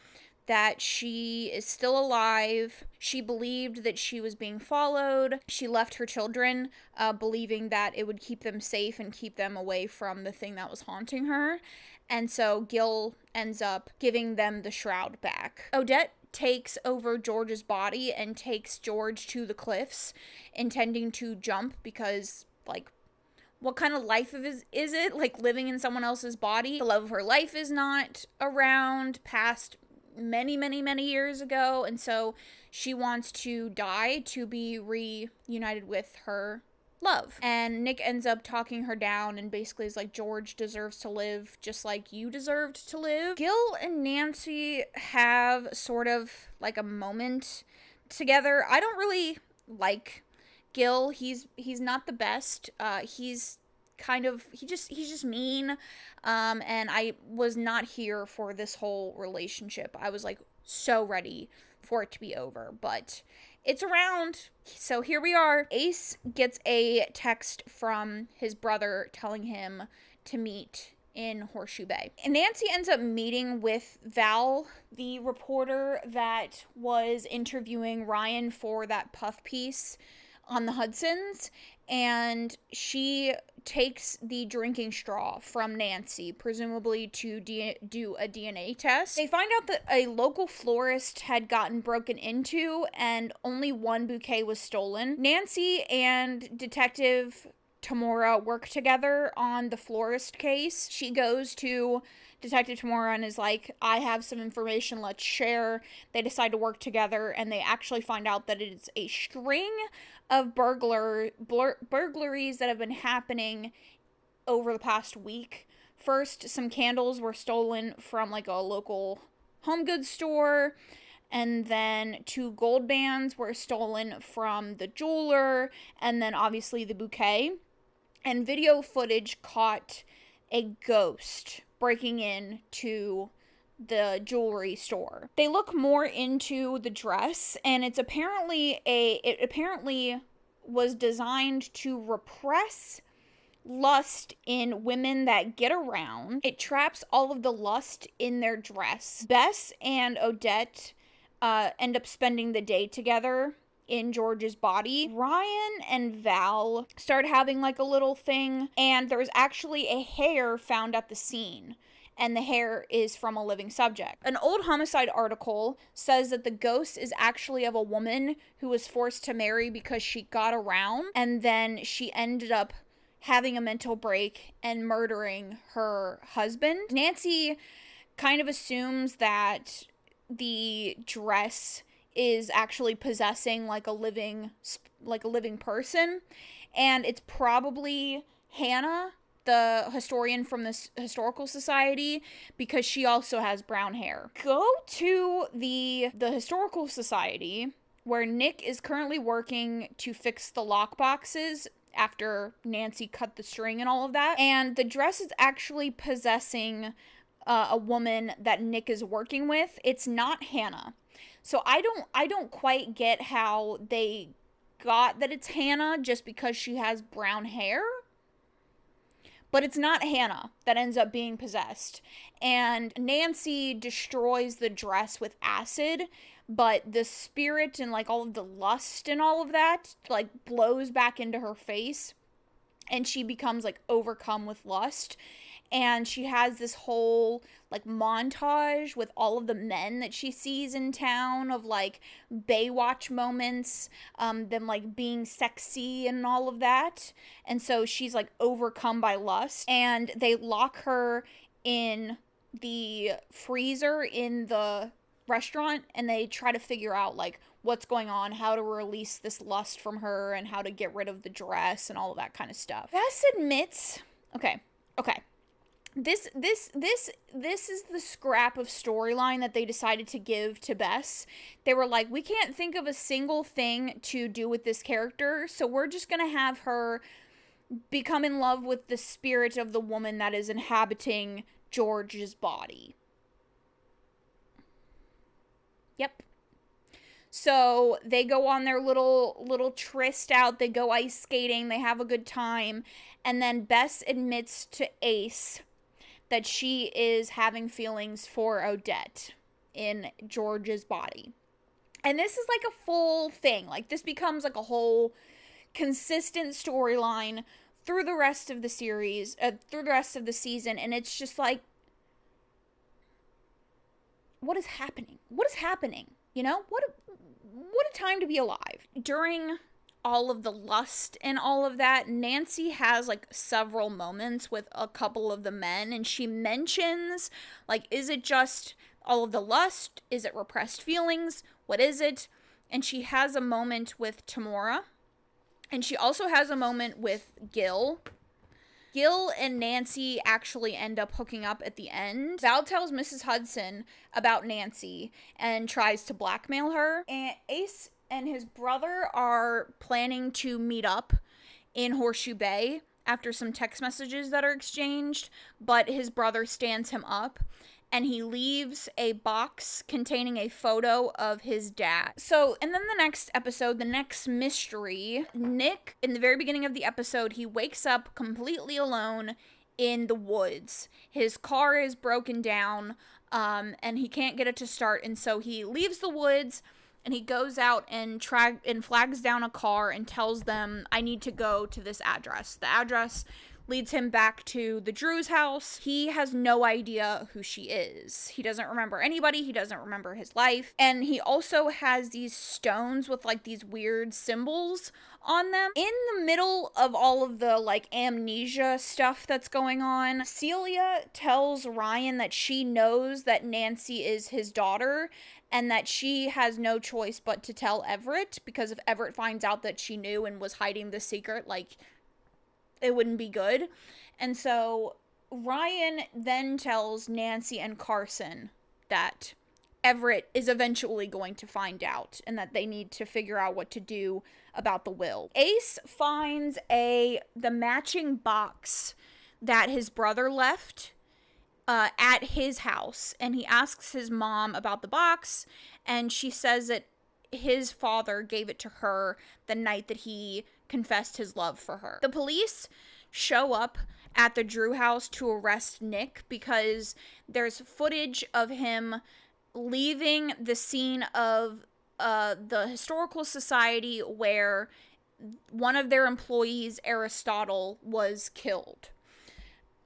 that she is still alive. She believed that she was being followed. She left her children believing that it would keep them safe and keep them away from the thing that was haunting her. And so Gil ends up giving them the shroud back. Odette takes over George's body and takes George to the cliffs, intending to jump because, like, what kind of life is it? Like, living in someone else's body? The love of her life is not around, past many years ago, and so she wants to die to be reunited with her love. And Nick ends up talking her down and basically is like, George deserves to live just like you deserved to live. Gil and Nancy have sort of like a moment together. I don't really like Gil. He's not the best. He's just mean, and I was not here for this whole relationship. I was like so ready for it to be over, but it's around, so here we are. Ace gets a text from his brother telling him to meet in Horseshoe Bay, and Nancy ends up meeting with Val, the reporter that was interviewing Ryan for that puff piece on the Hudsons, and she takes the drinking straw from Nancy, presumably to do a DNA test. They find out that a local florist had gotten broken into and only one bouquet was stolen. Nancy and Detective Tamora work together on the florist case. She goes to Detective Tamora and is like, I have some information, let's share. They decide to work together, and they actually find out that it's a string of burglaries that have been happening over the past week. First, some candles were stolen from like a local home goods store, and then 2 gold bands were stolen from the jeweler, and then obviously the bouquet. And video footage caught a ghost breaking into the jewelry store. They look more into the dress, and it apparently was designed to repress lust in women that get around. It traps all of the lust in their dress. Bess and Odette end up spending the day together in George's body. Ryan and Val start having like a little thing, and there's actually a hair found at the scene, and the hair is from a living subject. An old homicide article says that the ghost is actually of a woman who was forced to marry because she got around, and then she ended up having a mental break and murdering her husband. Nancy kind of assumes that the dress is actually possessing like a living person, and it's probably Hannah, the historian from the historical society, because she also has brown hair. Go to the historical society, where Nick is currently working to fix the lock boxes after Nancy cut the string and all of that, and the dress is actually possessing a woman that Nick is working with. It's not Hannah. So I don't quite get how they got that it's Hannah just because she has brown hair. But it's not Hannah that ends up being possessed. And Nancy destroys the dress with acid, but the spirit and like all of the lust and all of that like blows back into her face, and she becomes like overcome with lust. And she has this whole like montage with all of the men that she sees in town of like Baywatch moments, them like being sexy and all of that. And so she's like overcome by lust, and they lock her in the freezer in the restaurant, and they try to figure out like what's going on, how to release this lust from her, and how to get rid of the dress and all of that kind of stuff. Bess admits, okay. This is the scrap of storyline that they decided to give to Bess. They were like, we can't think of a single thing to do with this character, so we're just gonna have her become in love with the spirit of the woman that is inhabiting George's body. Yep. So they go on their little tryst out. They go ice skating. They have a good time. And then Bess admits to Ace that she is having feelings for Odette in George's body. And this is like a full thing. Like, this becomes like a whole consistent storyline through the rest of the series, through the rest of the season. And it's just like, what is happening? What is happening? You know, what a time to be alive. During all of the lust and all of that, Nancy has like several moments with a couple of the men, and she mentions, like, is it just all of the lust? Is it repressed feelings? What is it? And she has a moment with Tamora, and she also has a moment with Gil. Gil and Nancy actually end up hooking up at the end. Val tells Mrs. Hudson about Nancy and tries to blackmail her. And Ace and his brother are planning to meet up in Horseshoe Bay after some text messages that are exchanged, but his brother stands him up, and he leaves a box containing a photo of his dad. So, and then the next episode, the next mystery, Nick, in the very beginning of the episode, he wakes up completely alone in the woods. His car is broken down, and he can't get it to start, and so he leaves the woods, and he goes out and flags down a car and tells them, I need to go to this address. The address leads him back to the Drew's house. He has no idea who she is. He doesn't remember anybody. He doesn't remember his life. And he also has these stones with like these weird symbols on them. In the middle of all of the like amnesia stuff that's going on, Celia tells Ryan that she knows that Nancy is his daughter and that she has no choice but to tell Everett, because if Everett finds out that she knew and was hiding the secret, like, it wouldn't be good. And so Ryan then tells Nancy and Carson that Everett is eventually going to find out and that they need to figure out what to do about the will. Ace finds the matching box that his brother left at his house, and he asks his mom about the box, and she says that his father gave it to her the night that he confessed his love for her. The police show up at the Drew house to arrest Nick because there's footage of him leaving the scene of the historical society where one of their employees, Aristotle, was killed.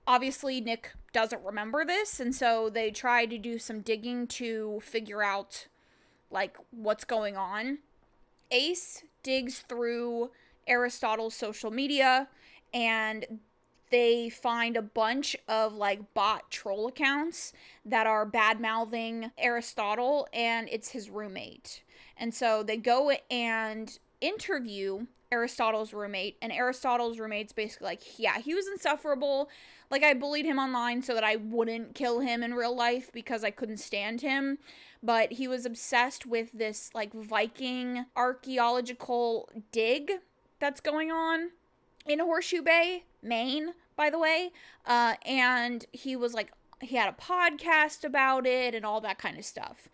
Obviously, Nick doesn't remember this, and so they try to do some digging to figure out, like, what's going on. Ace digs through Aristotle's social media, and they find a bunch of, like, bot troll accounts that are bad-mouthing Aristotle, and it's his roommate. And so they go and interview Aristotle's roommate, and Aristotle's roommate's basically like, yeah, he was insufferable. Like, I bullied him online so that I wouldn't kill him in real life because I couldn't stand him. But he was obsessed with this, like, Viking archaeological dig that's going on in Horseshoe Bay, Maine, by the way. And he was like, he had a podcast about it and all that kind of stuff.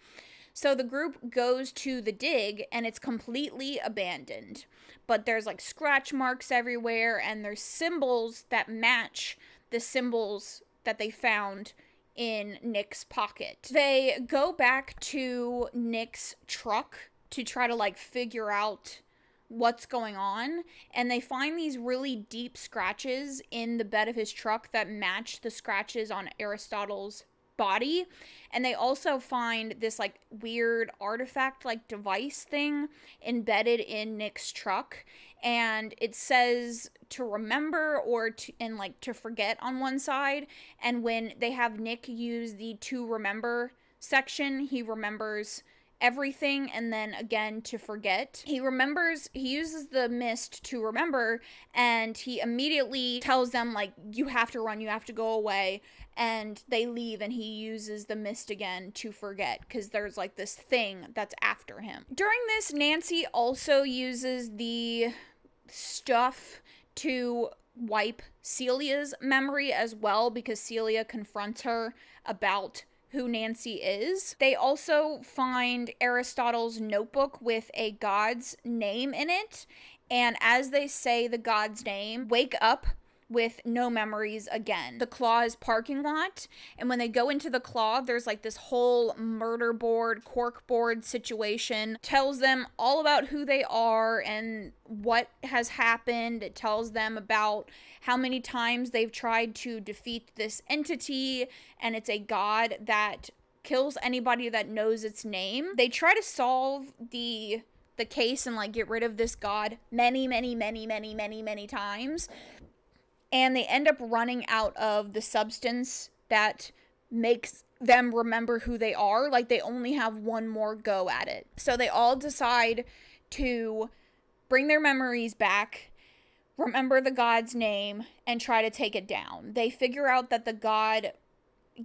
So the group goes to the dig, and it's completely abandoned. But there's, like, scratch marks everywhere, and there's symbols that match the symbols that they found in Nick's pocket. They go back to Nick's truck to try to, like, figure out what's going on, and they find these really deep scratches in the bed of his truck that match the scratches on Aristotle's body. And they also find this, like, weird artifact, like, device thing embedded in Nick's truck, and it says to remember or to forget on one side. And when they have Nick use the to remember section, he remembers everything and then again to forget. He uses the mist to remember, and he immediately tells them, like, you have to run, you have to go away, and they leave, and he uses the mist again to forget, because there's like this thing that's after him. During this, Nancy also uses the stuff to wipe Celia's memory as well, because Celia confronts her about who Nancy is. They also find Aristotle's notebook with a god's name in it, and as they say the god's name, wake up with no memories again. The Claw's parking lot, and when they go into the Claw, there's like this whole murder board, cork board situation. Tells them all about who they are and what has happened. It tells them about how many times they've tried to defeat this entity, and it's a god that kills anybody that knows its name. They try to solve the case and like get rid of this god many times, and they end up running out of the substance that makes them remember who they are. Like, they only have one more go at it. So they all decide to bring their memories back, remember the god's name, and try to take it down. They figure out that the god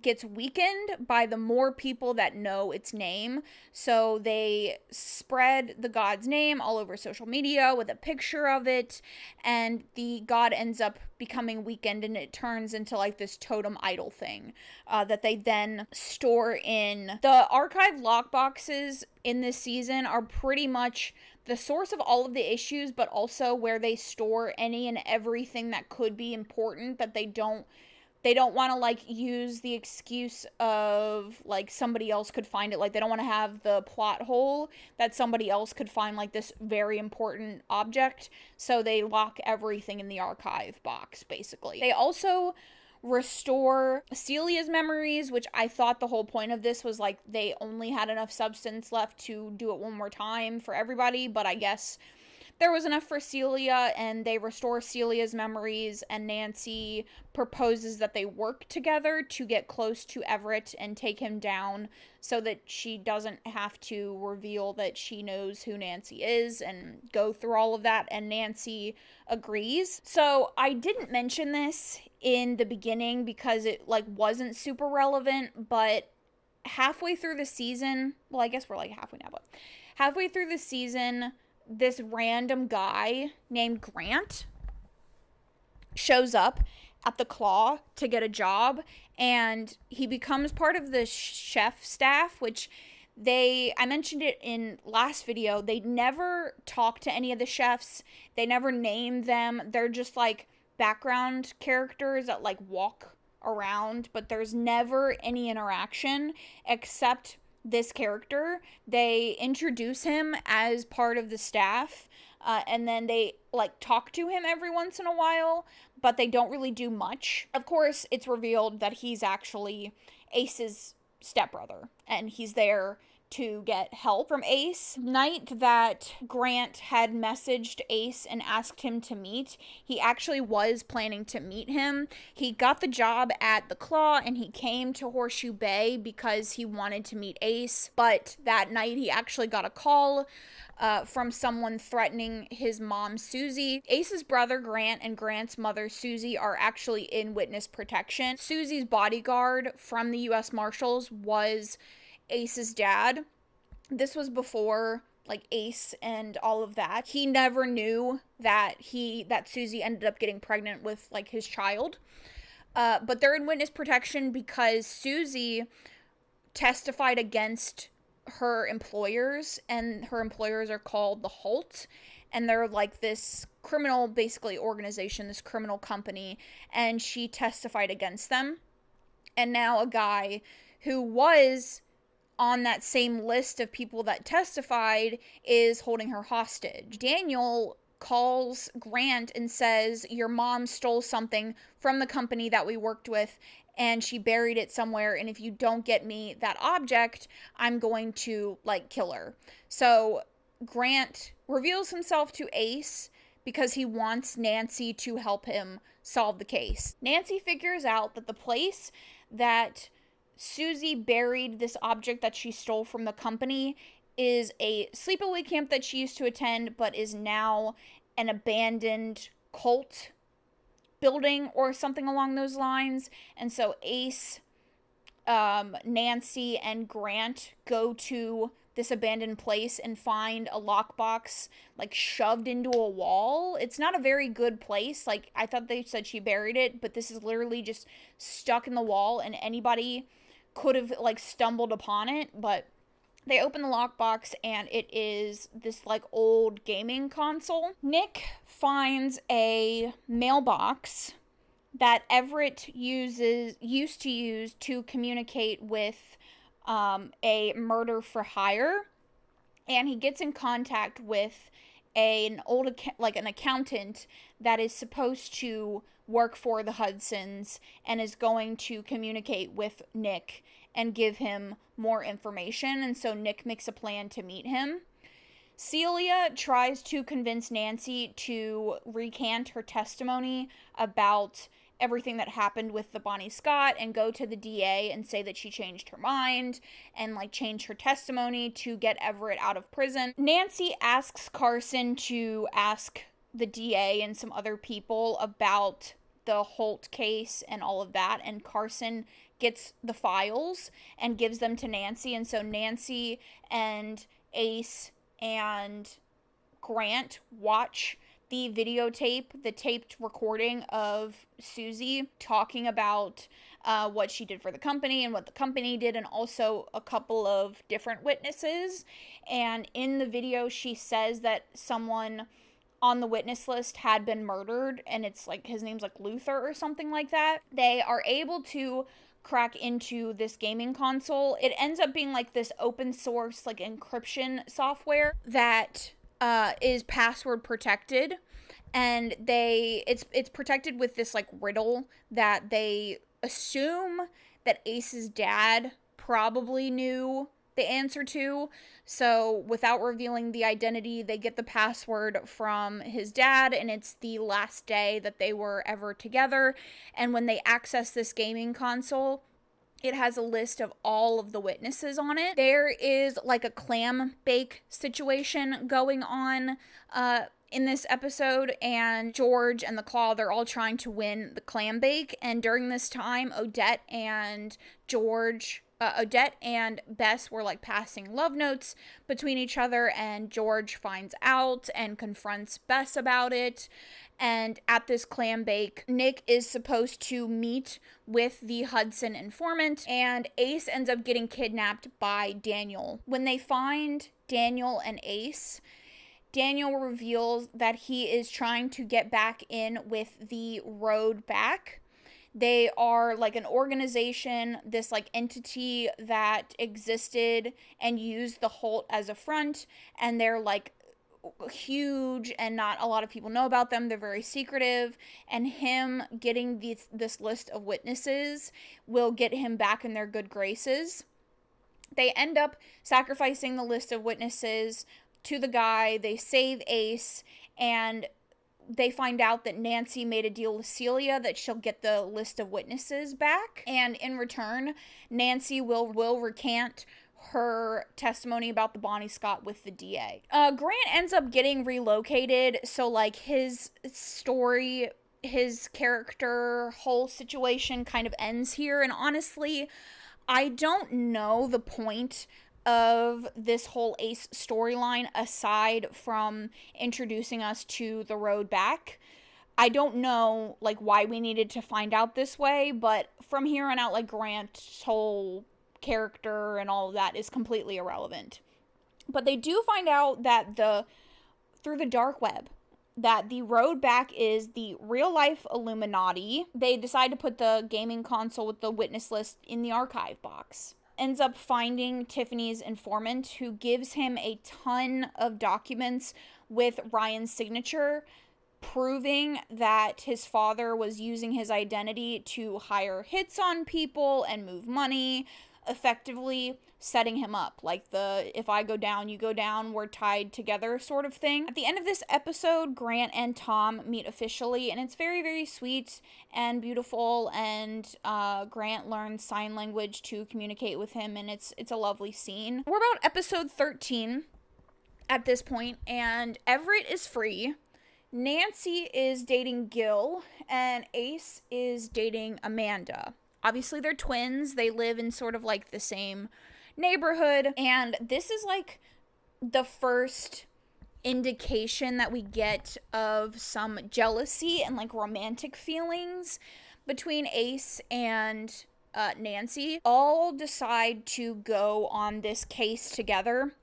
gets weakened by the more people that know its name, so they spread the god's name all over social media with a picture of it, and the god ends up becoming weakened, and it turns into like this totem idol thing that they then store in. The archive lockboxes in this season are pretty much the source of all of the issues, but also where they store any and everything that could be important that they don't want to like use the excuse of like somebody else could find it. Like, they don't want to have the plot hole that somebody else could find like this very important object, so they lock everything in the archive box basically. They also restore Celia's memories, which I thought the whole point of this was like they only had enough substance left to do it one more time for everybody, but I guess there was enough for Celia, and they restore Celia's memories, and Nancy proposes that they work together to get close to Everett and take him down so that she doesn't have to reveal that she knows who Nancy is and go through all of that, and Nancy agrees. So I didn't mention this in the beginning because it like wasn't super relevant, but halfway through the season, well, I guess we're like halfway now, but halfway through the season, this random guy named Grant shows up at the Claw to get a job, and he becomes part of the chef staff, which I mentioned it in last video, they never talk to any of the chefs, they never name them, they're just like background characters that like walk around, but there's never any interaction except this character. They introduce him as part of the staff, and then they like talk to him every once in a while, but they don't really do much. Of course, it's revealed that he's actually Ace's stepbrother, and he's there to get help from Ace. Night that Grant had messaged Ace and asked him to meet, he actually was planning to meet him. He got the job at the Claw, and he came to Horseshoe Bay because he wanted to meet Ace, but that night he actually got a call from someone threatening his mom, Susie. Ace's brother, Grant, and Grant's mother, Susie, are actually in witness protection. Susie's bodyguard from the U.S. Marshals was Ace's dad. This was before like Ace and all of that. He never knew that Susie ended up getting pregnant with like his child. But they're in witness protection because Susie testified against her employers, and her employers are called the Holt, and they're like this criminal basically organization, this criminal company, and she testified against them. And now a guy who was on that same list of people that testified is holding her hostage. Daniel calls Grant and says, your mom stole something from the company that we worked with, and she buried it somewhere, and if you don't get me that object, I'm going to like kill her. So Grant reveals himself to Ace because he wants Nancy to help him solve the case. Nancy figures out that the place that Susie buried this object that she stole from the company is a sleepaway camp that she used to attend, but is now an abandoned cult building or something along those lines. And so Ace, Nancy, and Grant go to this abandoned place and find a lockbox like shoved into a wall. It's not a very good place. Like, I thought they said she buried it, but this is literally just stuck in the wall, and anybody could have like stumbled upon it. But they open the lockbox and it is this like old gaming console. Nick finds a mailbox that Everett used to use to communicate with a murder for hire, and he gets in contact with an accountant that is supposed to work for the Hudsons and is going to communicate with Nick and give him more information. And so Nick makes a plan to meet him. Celia tries to convince Nancy to recant her testimony about everything that happened with the Bonnie Scott and go to the DA and say that she changed her mind and like change her testimony to get Everett out of prison. Nancy asks Carson to ask the DA and some other people about the Holt case and all of that, and Carson gets the files and gives them to Nancy. And so Nancy and Ace and Grant watch the videotape, the taped recording of Susie talking about what she did for the company and what the company did, and also a couple of different witnesses. And in the video, she says that someone on the witness list had been murdered, and it's like his name's like Luther or something like that. They are able to crack into this gaming console. It ends up being like this open source like encryption software that is password protected, and it's protected with this like riddle that they assume that Ace's dad probably knew the answer to. So without revealing the identity, they get the password from his dad, and it's the last day that they were ever together. And when they access this gaming console, it has a list of all of the witnesses on it. There is like a clam bake situation going on in this episode, and George and the Claw, they're all trying to win the clam bake. And during this time, Odette and Bess were like passing love notes between each other, and George finds out and confronts Bess about it. And at this clam bake, Nick is supposed to meet with the Hudson informant, and Ace ends up getting kidnapped by Daniel. When they find Daniel and Ace, Daniel reveals that he is trying to get back in with the Road Back. They are like an organization, this like entity that existed and used the Holt as a front, and they're like huge and not a lot of people know about them. They're very secretive, and him getting this list of witnesses will get him back in their good graces. They end up sacrificing the list of witnesses to the guy. They save Ace, and they find out that Nancy made a deal with Celia that she'll get the list of witnesses back, and in return, Nancy will recant her testimony about the Bonnie Scott with the DA. Grant ends up getting relocated, so like his story, his character, whole situation kind of ends here. And honestly, I don't know the point of this whole Ace storyline aside from introducing us to the Road Back. I don't know like why we needed to find out this way, but from here on out, like Grant's whole character and all of that is completely irrelevant. But they do find out that through the dark web, that the Road Back is the real life Illuminati. They decide to put the gaming console with the witness list in the archive box. Ends up finding Tiffany's informant, who gives him a ton of documents with Ryan's signature, proving that his father was using his identity to hire hits on people and move money. effectively setting him up, like the if I go down, you go down, we're tied together sort of thing. At the end of this episode, Grant and Tom meet officially, and it's very, very sweet and beautiful, and Grant learns sign language to communicate with him, and it's a lovely scene. We're about episode 13 at this point, and Everett is free. Nancy is dating Gil, and Ace is dating Amanda. Obviously, they're twins. They live in sort of like the same neighborhood, and this is like the first indication that we get of some jealousy and like romantic feelings between Ace and Nancy. All decide to go on this case together.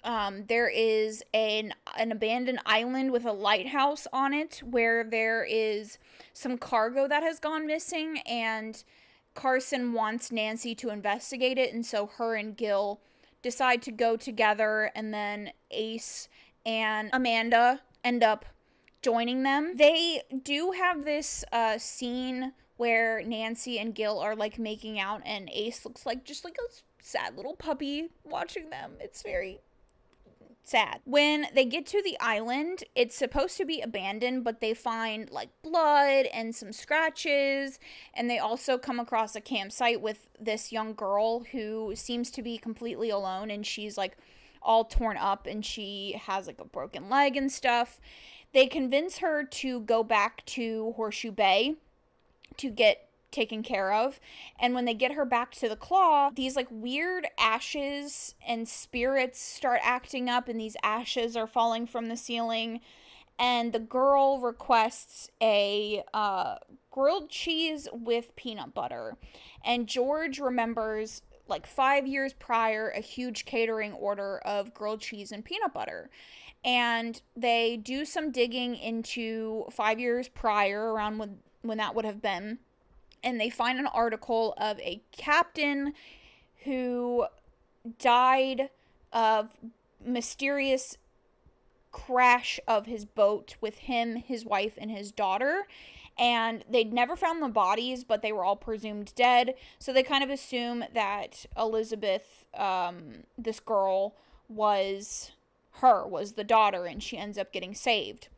There is an abandoned island with a lighthouse on it where there is some cargo that has gone missing, and Carson wants Nancy to investigate it, and so her and Gil decide to go together, and then Ace and Amanda end up joining them. They do have this scene where Nancy and Gil are like making out, and Ace looks like just like a sad little puppy watching them. It's very sad. When they get to the island, it's supposed to be abandoned, but they find like blood and some scratches, and they also come across a campsite with this young girl who seems to be completely alone, and she's like all torn up, and she has like a broken leg and stuff. They convince her to go back to Horseshoe Bay to get taken care of, and when they get her back to the Claw, these like weird ashes and spirits start acting up, and these ashes are falling from the ceiling, and the girl requests a grilled cheese with peanut butter, and George remembers like 5 years prior a huge catering order of grilled cheese and peanut butter. And they do some digging into 5 years prior, around when that would have been, and they find an article of a captain who died of mysterious crash of his boat with him, his wife, and his daughter. And they'd never found the bodies, but they were all presumed dead. So they kind of assume that Elizabeth, this girl, was the daughter, and she ends up getting saved.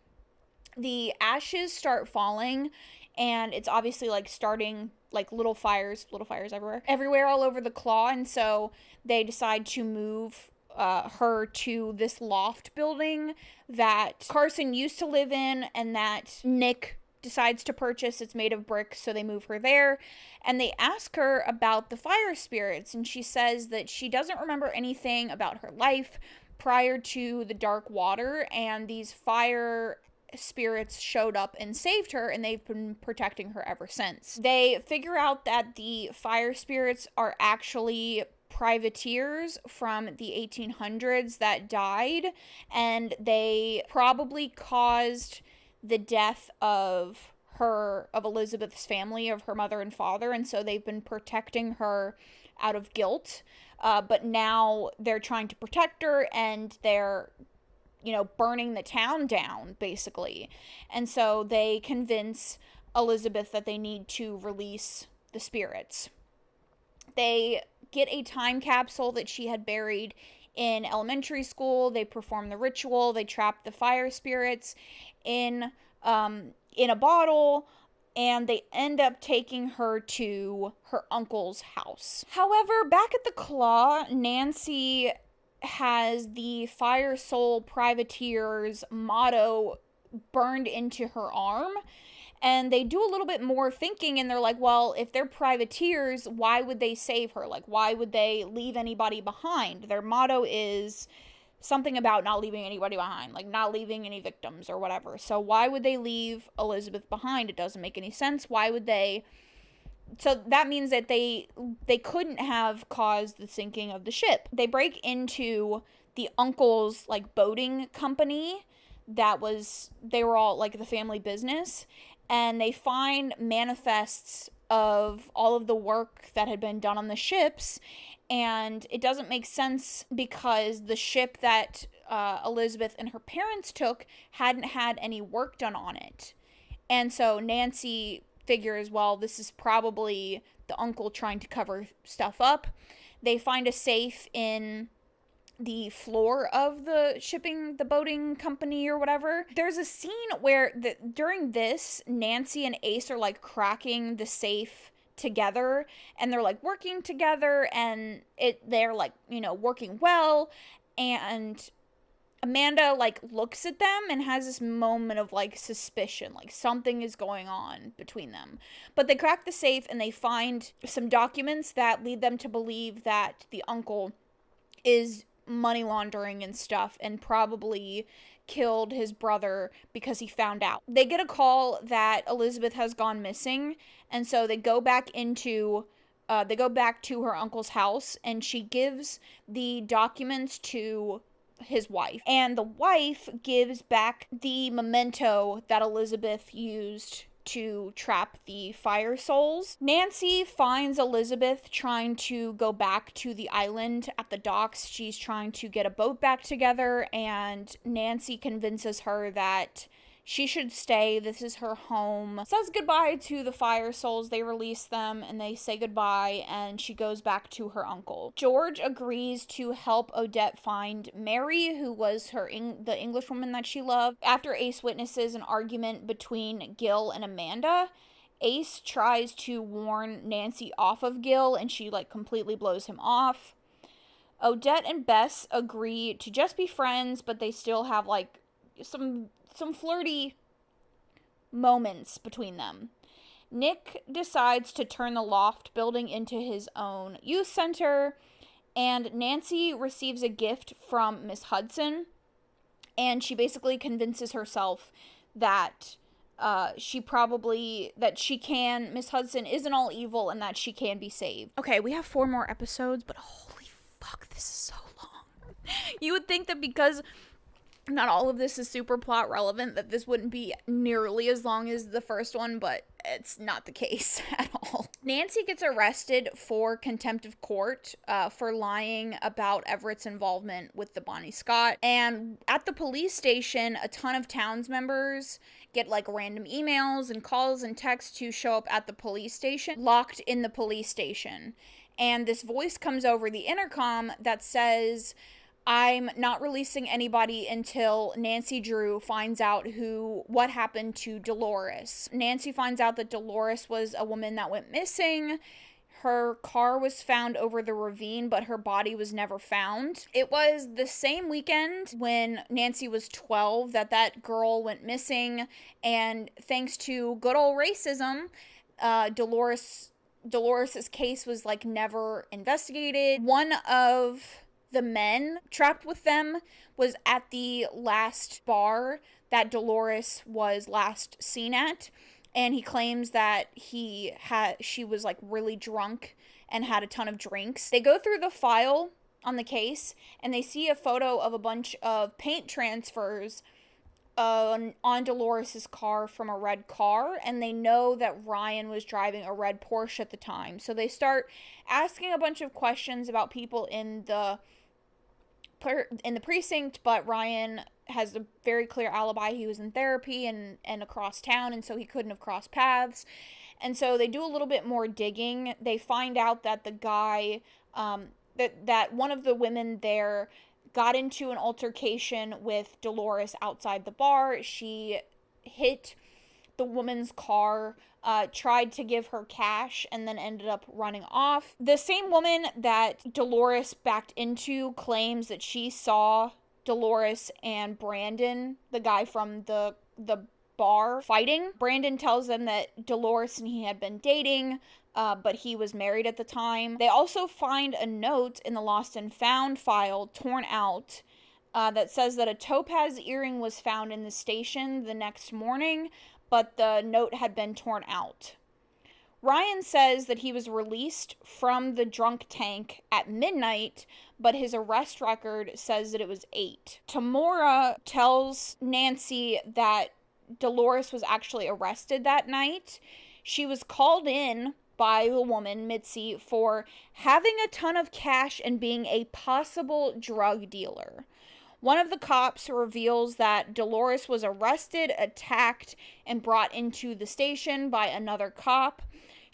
The ashes start falling, and it's obviously like starting like little fires everywhere all over the Claw, and so they decide to move her to this loft building that Carson used to live in and that Nick decides to purchase. It's made of bricks, so they move her there, and they ask her about the fire spirits, and she says that she doesn't remember anything about her life prior to the dark water, and these fire spirits showed up and saved her, and they've been protecting her ever since. They figure out that the fire spirits are actually privateers from the 1800s that died, and they probably caused the death of Elizabeth's family, of her mother and father, and so they've been protecting her out of guilt, but now they're trying to protect her, and they're burning the town down, basically. And so they convince Elizabeth that they need to release the spirits. They get a time capsule that she had buried in elementary school. They perform the ritual. They trap the fire spirits in a bottle, and they end up taking her to her uncle's house. However, back at the Claw, Nancy has the Fire Soul Privateer's motto burned into her arm, and they do a little bit more thinking, and they're like, well, if they're privateers, why would they save her? Like, why would they leave anybody behind? Their motto is something about not leaving anybody behind, like not leaving any victims or whatever. So why would they leave Elizabeth behind? It doesn't make any sense. Why would they? So that means that they couldn't have caused the sinking of the ship. They break into the uncle's like boating company they were all like the family business, and they find manifests of all of the work that had been done on the ships, and it doesn't make sense because the ship that Elizabeth and her parents took hadn't had any work done on it. And so Nancy figures, well, this is probably the uncle trying to cover stuff up. They find a safe in the floor of the boating company or whatever. There's a scene where during this, Nancy and Ace are like cracking the safe together, and they're like working together, and they're like, you know, working well, and Amanda like looks at them and has this moment of like suspicion, like something is going on between them. But they crack the safe and they find some documents that lead them to believe that the uncle is money laundering and stuff, and probably killed his brother because he found out. They get a call that Elizabeth has gone missing, and so they go back to her uncle's house, and she gives the documents to his wife, and the wife gives back the memento that Elizabeth used to trap the fire souls. Nancy finds Elizabeth trying to go back to the island at the docks. She's trying to get a boat back together, and Nancy convinces her that she should stay. This is her home. Says goodbye to the fire souls. They release them and they say goodbye, and she goes back to her uncle. George agrees to help Odette find Mary, who was the English woman that she loved. After Ace witnesses an argument between Gil and Amanda, Ace tries to warn Nancy off of Gil, and she like completely blows him off. Odette and Bess agree to just be friends, but they still have like some flirty moments between them. Nick decides to turn the loft building into his own youth center, and Nancy receives a gift from Miss Hudson, and she basically convinces herself that Miss Hudson isn't all evil and that she can be saved. Okay, we have 4 more episodes, but holy fuck, this is so long. You would think that because not all of this is super plot relevant, that this wouldn't be nearly as long as the first one, but it's not the case at all. Nancy gets arrested for contempt of court for lying about Everett's involvement with the Bonnie Scott. And at the police station, a ton of towns members get like random emails and calls and texts to show up at the police station, locked in the police station. And this voice comes over the intercom that says, I'm not releasing anybody until Nancy Drew finds out what happened to Dolores. Nancy finds out that Dolores was a woman that went missing. Her car was found over the ravine, but her body was never found. It was the same weekend when Nancy was 12 that girl went missing, and thanks to good old racism, Dolores's case was like never investigated. One of the men trapped with them was at the last bar that Dolores was last seen at, and he claims that she was like really drunk and had a ton of drinks. They go through the file on the case, and they see a photo of a bunch of paint transfers on Dolores's car from a red car, and they know that Ryan was driving a red Porsche at the time. So they start asking a bunch of questions about people in the precinct, but Ryan has a very clear alibi. He was in therapy and across town, and so he couldn't have crossed paths. And so they do a little bit more digging. They find out that the guy, that one of the women there got into an altercation with Dolores outside the bar. She hit the woman's car, tried to give her cash, and then ended up running off. The same woman that Dolores backed into claims that she saw Dolores and Brandon, the guy from the bar, fighting. Brandon tells them that Dolores and he had been dating, but he was married at the time. They also find a note in the Lost and Found file, torn out, that says that a topaz earring was found in the station the next morning, but the note had been torn out. Ryan says that he was released from the drunk tank at midnight, but his arrest record says that it was 8. Tamora tells Nancy that Dolores was actually arrested that night. She was called in by the woman, Mitzi, for having a ton of cash and being a possible drug dealer. One of the cops reveals that Dolores was arrested, attacked, and brought into the station by another cop.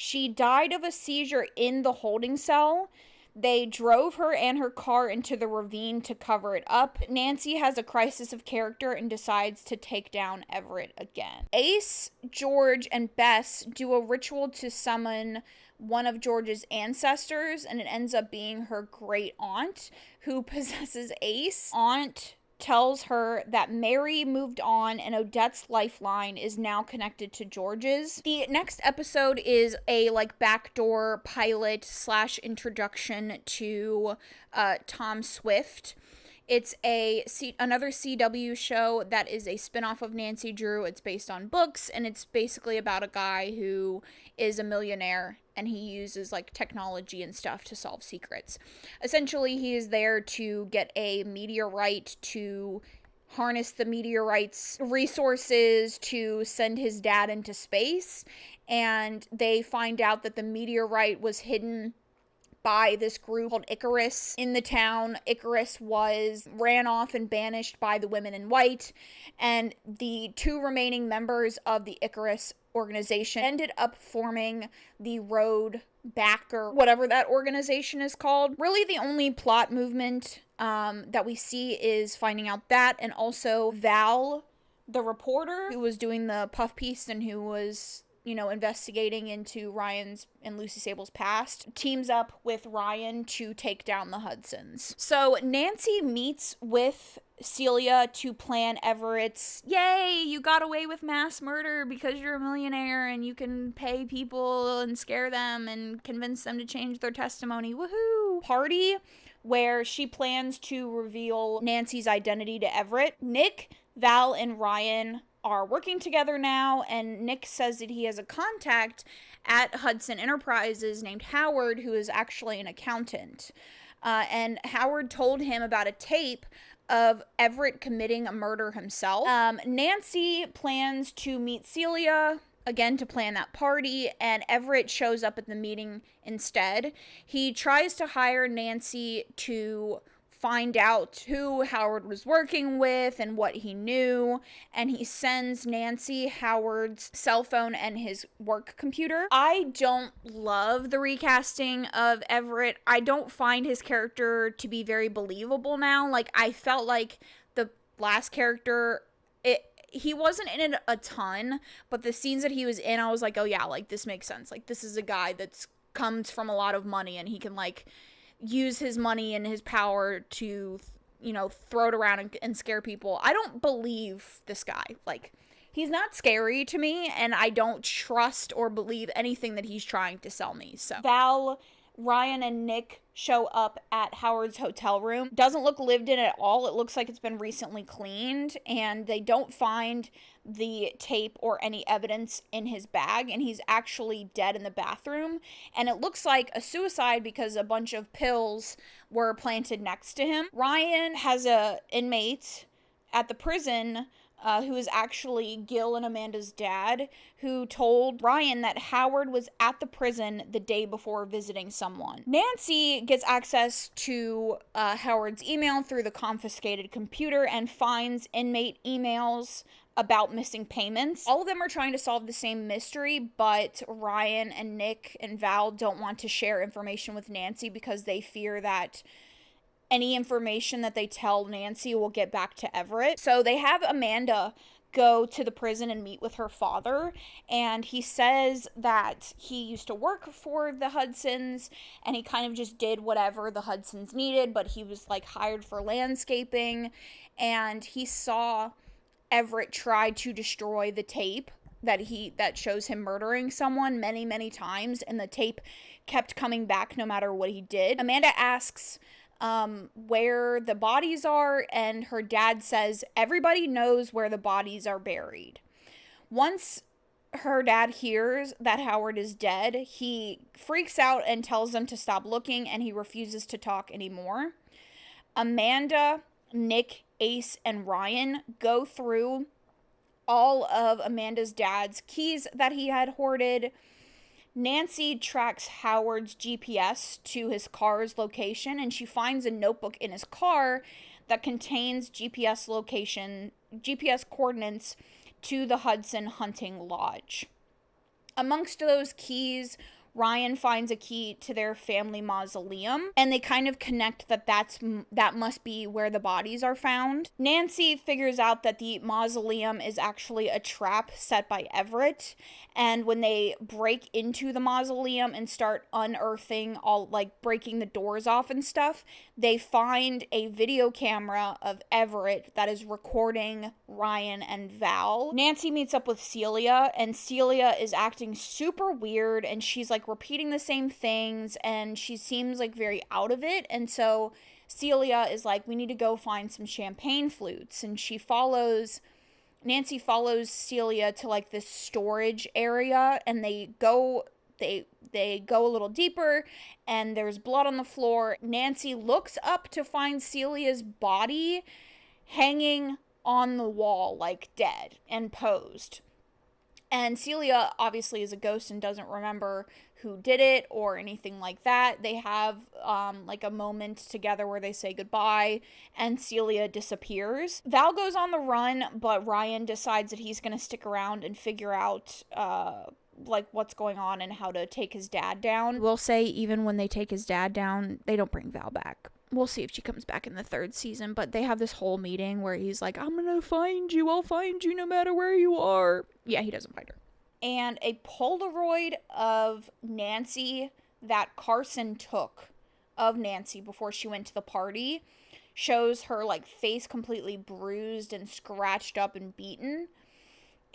She died of a seizure in the holding cell. They drove her and her car into the ravine to cover it up. Nancy has a crisis of character and decides to take down Everett again. Ace, George, and Bess do a ritual to summon one of George's ancestors, and it ends up being her great aunt who possesses Ace. Aunt tells her that Mary moved on and Odette's lifeline is now connected to George's. The next episode is a backdoor pilot / introduction to Tom Swift. It's another CW show that is a spinoff of Nancy Drew. It's based on books, and it's basically about a guy who is a millionaire, and he uses technology and stuff to solve secrets. Essentially, he is there to get a meteorite to harness the meteorite's resources to send his dad into space, and they find out that the meteorite was hidden by this group called Icarus in the town. Icarus ran off and banished by the women in white, and the 2 remaining members of the Icarus organization ended up forming the Road Back, or whatever that organization is called. Really, the only plot movement that we see is finding out that, and also Val, the reporter who was doing the puff piece and who was investigating into Ryan's and Lucy Sable's past, teams up with Ryan to take down the Hudsons. So Nancy meets with Celia to plan Everett's, yay, you got away with mass murder because you're a millionaire and you can pay people and scare them and convince them to change their testimony, woohoo, party, where she plans to reveal Nancy's identity to Everett. Nick, Val, and Ryan are working together now, and Nick says that he has a contact at Hudson Enterprises named Howard, who is actually an accountant. And Howard told him about a tape of Everett committing a murder himself. Nancy plans to meet Celia again to plan that party, and Everett shows up at the meeting instead. He tries to hire Nancy to find out who Howard was working with and what he knew, and he sends Nancy Howard's cell phone and his work computer. I don't love the recasting of Everett. I don't find his character to be very believable now. I felt like the last character, he wasn't in it a ton, but the scenes that he was in, I was like, oh yeah, this makes sense. This is a guy that's comes from a lot of money, and he can use his money and his power to, throw it around and scare people. I don't believe this guy. He's not scary to me, and I don't trust or believe anything that he's trying to sell me. So Val, Ryan, and Nick show up at Howard's hotel room. Doesn't look lived in at all. It looks like it's been recently cleaned, and they don't find the tape or any evidence in his bag, and he's actually dead in the bathroom, and it looks like a suicide because a bunch of pills were planted next to him. Ryan has a inmate at the prison who is actually Gil and Amanda's dad, who told Ryan that Howard was at the prison the day before visiting someone. Nancy gets access to Howard's email through the confiscated computer and finds inmate emails about missing payments. All of them are trying to solve the same mystery, but Ryan and Nick and Val don't want to share information with Nancy because they fear that any information that they tell Nancy will get back to Everett. So they have Amanda go to the prison and meet with her father, and he says that he used to work for the Hudsons, and he kind of just did whatever the Hudsons needed, but he was hired for landscaping, and he saw Everett tried to destroy the tape that shows him murdering someone many, many times, and the tape kept coming back no matter what he did. Amanda asks where the bodies are, and her dad says everybody knows where the bodies are buried. Once her dad hears that Howard is dead, he freaks out and tells them to stop looking, and he refuses to talk anymore. Amanda, Nick, Ace, and Ryan go through all of Amanda's dad's keys that he had hoarded. Nancy tracks Howard's GPS to his car's location, and she finds a notebook in his car that contains GPS coordinates to the Hudson Hunting Lodge. Amongst those keys, Ryan finds a key to their family mausoleum, and they kind of connect that must be where the bodies are found. Nancy figures out that the mausoleum is actually a trap set by Everett, and when they break into the mausoleum and start unearthing all, like, breaking the doors off and stuff, they find a video camera of Everett that is recording Ryan and Val. Nancy meets up with Celia, and Celia is acting super weird, and she's like repeating the same things, and she seems like very out of it. And so Celia is like, we need to go find some champagne flutes, and Nancy follows Celia to like this storage area, and they go a little deeper, and there's blood on the floor. Nancy looks up to find Celia's body hanging on the wall, like dead and posed. And Celia obviously is a ghost and doesn't remember who did it or anything like that. They have like a moment together where they say goodbye, and Celia disappears. Val goes on the run, but Ryan decides that he's going to stick around and figure out like what's going on and how to take his dad down. We'll say even when they take his dad down, they don't bring Val back. We'll see if she comes back in the 3rd season, but they have this whole meeting where he's like, I'm gonna find you, I'll find you no matter where you are. Yeah, he doesn't find her. And a Polaroid of Nancy that Carson took of Nancy before she went to the party shows her like face completely bruised and scratched up and beaten.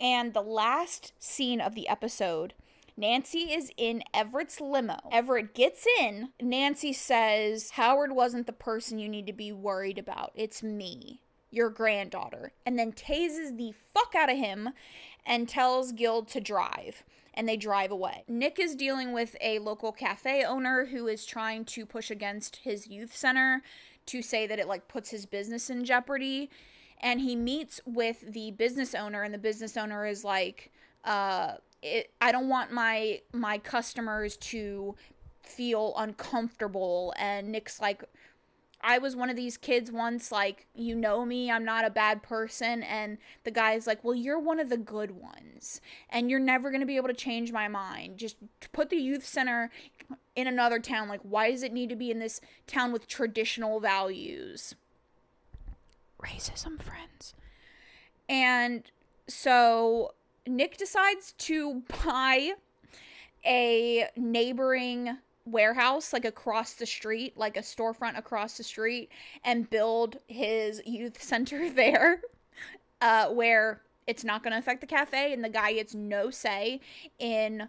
And the last scene of the episode, Nancy is in Everett's limo. Everett gets in. Nancy says, Howard wasn't the person you need to be worried about. It's me, your granddaughter. And then tases the fuck out of him and tells Gil to drive. And they drive away. Nick is dealing with a local cafe owner who is trying to push against his youth center to say that it like puts his business in jeopardy. And he meets with the business owner, and the business owner is like, I don't want my customers to feel uncomfortable. And Nick's like, I was one of these kids once, like, you know me, I'm not a bad person. And the guy's like, well, you're one of the good ones, and you're never going to be able to change my mind. Just put the youth center in another town. Like, why does it need to be in this town with traditional values? Racism, friends. And so Nick decides to buy a neighboring warehouse, like across the street, like a storefront across the street, and build his youth center there, where it's not going to affect the cafe, and the guy gets no say in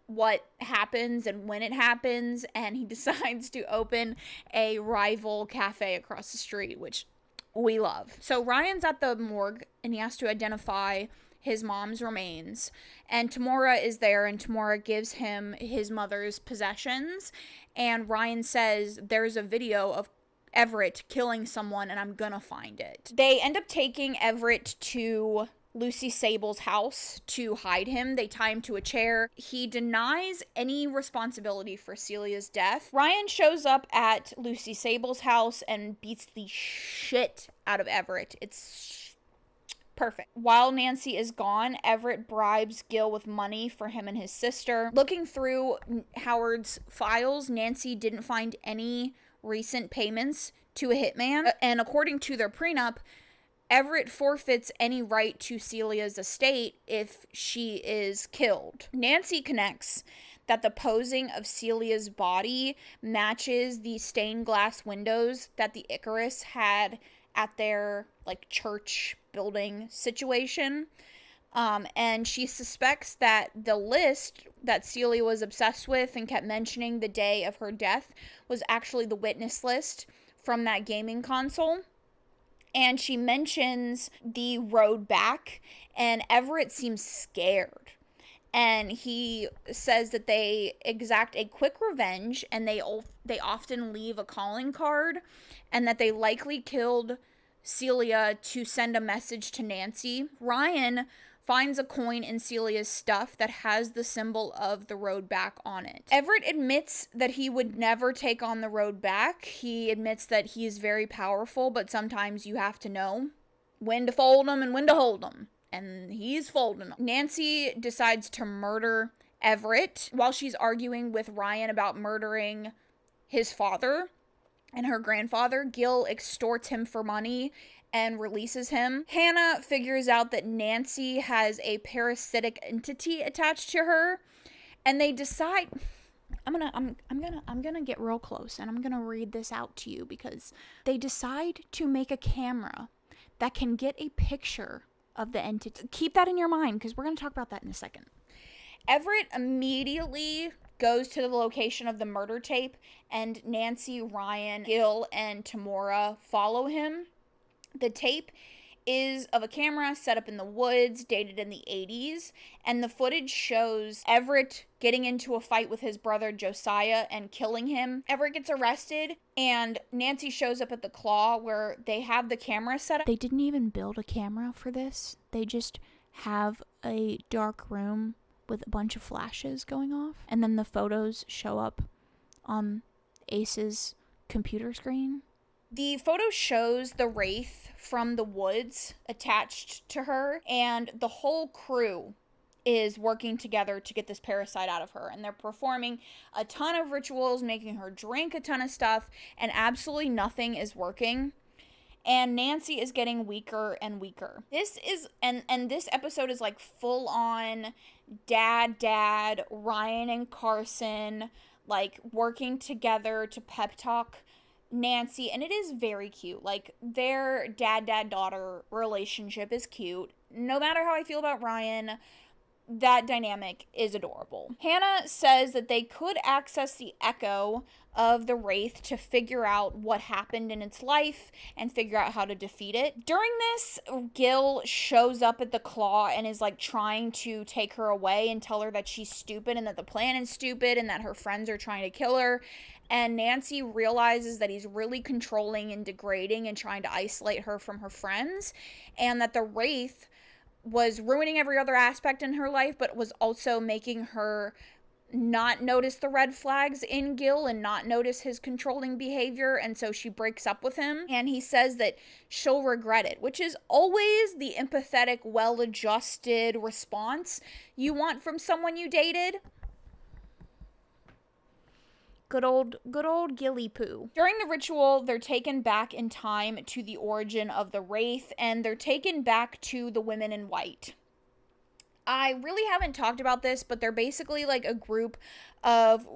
what happens and when it happens, and he decides to open a rival cafe across the street, which we love. So Ryan's at the morgue, and he has to identify his mom's remains, and Tamora is there, and Tamora gives him his mother's possessions, and Ryan says there's a video of Everett killing someone, and I'm gonna find it. They end up taking Everett to Lucy Sable's house to hide him. They tie him to a chair. He denies any responsibility for Celia's death. Ryan shows up at Lucy Sable's house and beats the shit out of Everett. It's perfect. While Nancy is gone, Everett bribes Gil with money for him and his sister. Looking through Howard's files, Nancy didn't find any recent payments to a hitman. And according to their prenup, Everett forfeits any right to Celia's estate if she is killed. Nancy connects that the posing of Celia's body matches the stained glass windows that the Icarus had at their like church building situation. And she suspects that the list that Celia was obsessed with and kept mentioning the day of her death was actually the witness list from that gaming console. And she mentions the road back, and Everett seems scared. And he says that they exact a quick revenge, and they often leave a calling card, and that they likely killed Celia to send a message to Nancy. Ryan finds a coin in Celia's stuff that has the symbol of the road back on it. Everett admits that he would never take on the road back. He admits that he is very powerful, but sometimes you have to know when to fold them and when to hold them. And he's folding them. Nancy decides to murder Everett while she's arguing with Ryan about murdering his father and her grandfather. Gil extorts him for money and releases him. Hannah figures out that Nancy has a parasitic entity attached to her, and they decide, I'm gonna get real close and I'm gonna read this out to you, because they decide to make a camera that can get a picture of the entity. Keep that in your mind, because we're gonna talk about that in a second. Everett immediately goes to the location of the murder tape, and Nancy, Ryan, Gil, and Tamora follow him. The tape is of a camera set up in the woods, dated in the 80s, and the footage shows Everett getting into a fight with his brother Josiah and killing him. Everett gets arrested, and Nancy shows up at the Claw where they have the camera set up. They didn't even build a camera for this. They just have a dark room with a bunch of flashes going off, and then the photos show up on Ace's computer screen. The photo shows the wraith from the woods attached to her, and the whole crew is working together to get this parasite out of her, and they're performing a ton of rituals, making her drink a ton of stuff, and absolutely nothing is working. And Nancy is getting weaker and weaker. This is, and this episode is like full on dad, Ryan and Carson, like working together to pep talk Nancy, and it is very cute. Like, their dad-daughter relationship is cute. No matter how I feel about Ryan, that dynamic is adorable. Hannah says that they could access the echo of the wraith to figure out what happened in its life and figure out how to defeat it. During this, Gil shows up at the Claw and is like trying to take her away and tell her that she's stupid and that the plan is stupid and that her friends are trying to kill her. And Nancy realizes that he's really controlling and degrading and trying to isolate her from her friends, and that the wraith was ruining every other aspect in her life, but was also making her not notice the red flags in Gil and not notice his controlling behavior, and so she breaks up with him. And he says that she'll regret it, which is always the empathetic, well-adjusted response you want from someone you dated. Good old Gilly Poo. During the ritual, they're taken back in time to the origin of the wraith, and they're taken back to the women in white. I really haven't talked about this, but they're basically like a group of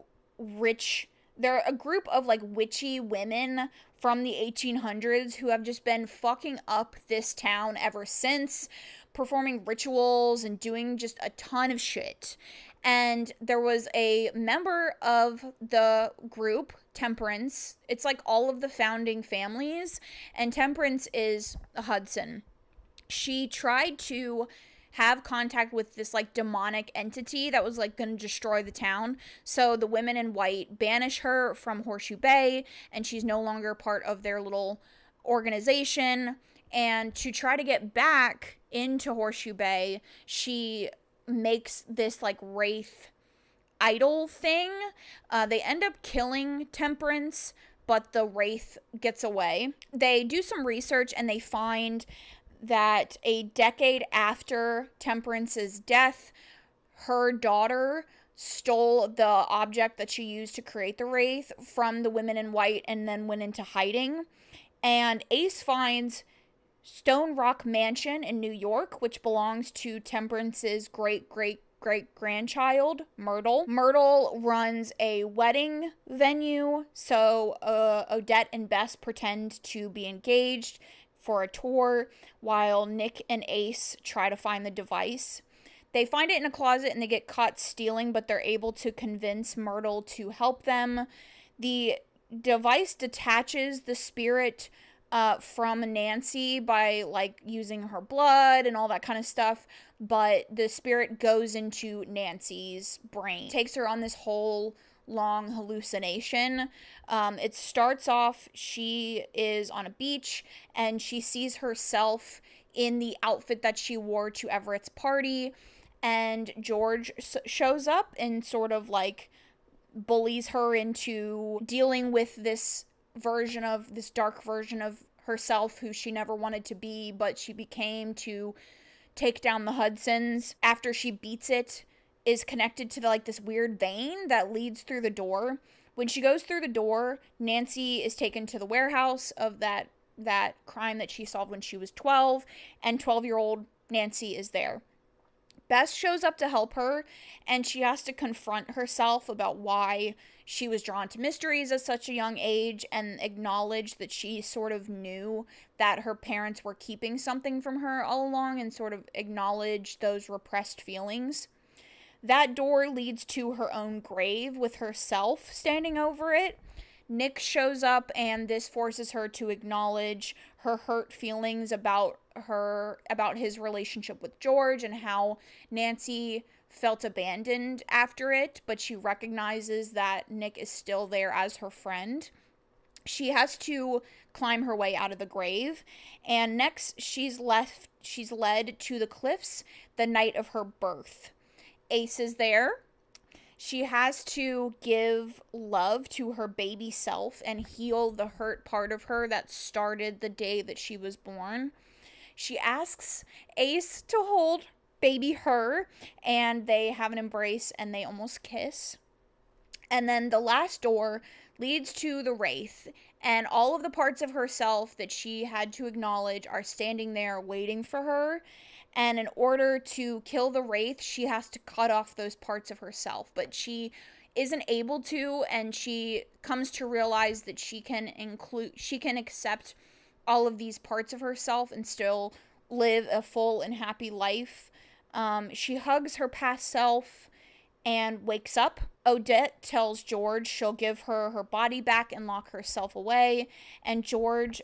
they're a group of like witchy women from the 1800s who have just been fucking up this town ever since, performing rituals and doing just a ton of shit. And there was a member of the group, Temperance. It's like all of the founding families, and Temperance is a Hudson. She tried to have contact with this like demonic entity that was like going to destroy the town. So the women in white banish her from Horseshoe Bay, and she's no longer part of their little organization. And to try to get back into Horseshoe Bay, she makes this like wraith idol thing. They end up killing Temperance, but the wraith gets away. They do some research and they find that a decade after Temperance's death, her daughter stole the object that she used to create the wraith from the women in white and then went into hiding. And Ace finds Stone Rock Mansion in New York, which belongs to Temperance's great-great-great-grandchild, Myrtle. Myrtle runs a wedding venue, so Odette and Bess pretend to be engaged for a tour while Nick and Ace try to find the device. They find it in a closet and they get caught stealing, but they're able to convince Myrtle to help them. The device detaches the spirit from Nancy by like using her blood and all that kind of stuff, but the spirit goes into Nancy's brain, takes her on this whole long hallucination. It starts off, she is on a beach and she sees herself in the outfit that she wore to Everett's party, and George shows up and sort of like bullies her into dealing with this dark version of herself who she never wanted to be, but she became to take down the Hudsons. After she beats it, is connected to like this weird vein that leads through the door. When she goes through the door, Nancy is taken to the warehouse of that crime that she solved when she was 12, and 12-year-old Nancy is there. Bess shows up to help her, and she has to confront herself about why she was drawn to mysteries at such a young age, and acknowledge that she sort of knew that her parents were keeping something from her all along, and sort of acknowledge those repressed feelings. That door leads to her own grave with herself standing over it. Nick shows up, and this forces her to acknowledge her hurt feelings about his relationship with George, and how Nancy felt abandoned after it, but she recognizes that Nick is still there as her friend. She has to climb her way out of the grave, and next she's led to the cliffs the night of her birth. Ace is there. She has to give love to her baby self and heal the hurt part of her that started the day that she was born. She asks Ace to hold baby her, and they have an embrace and they almost kiss. And then the last door leads to the Wraith, and all of the parts of herself that she had to acknowledge are standing there waiting for her. And in order to kill the Wraith, she has to cut off those parts of herself. But she isn't able to, and she comes to realize that she can accept all of these parts of herself and still live a full and happy life. She hugs her past self and wakes up. Odette tells George she'll give her her body back and lock herself away, and George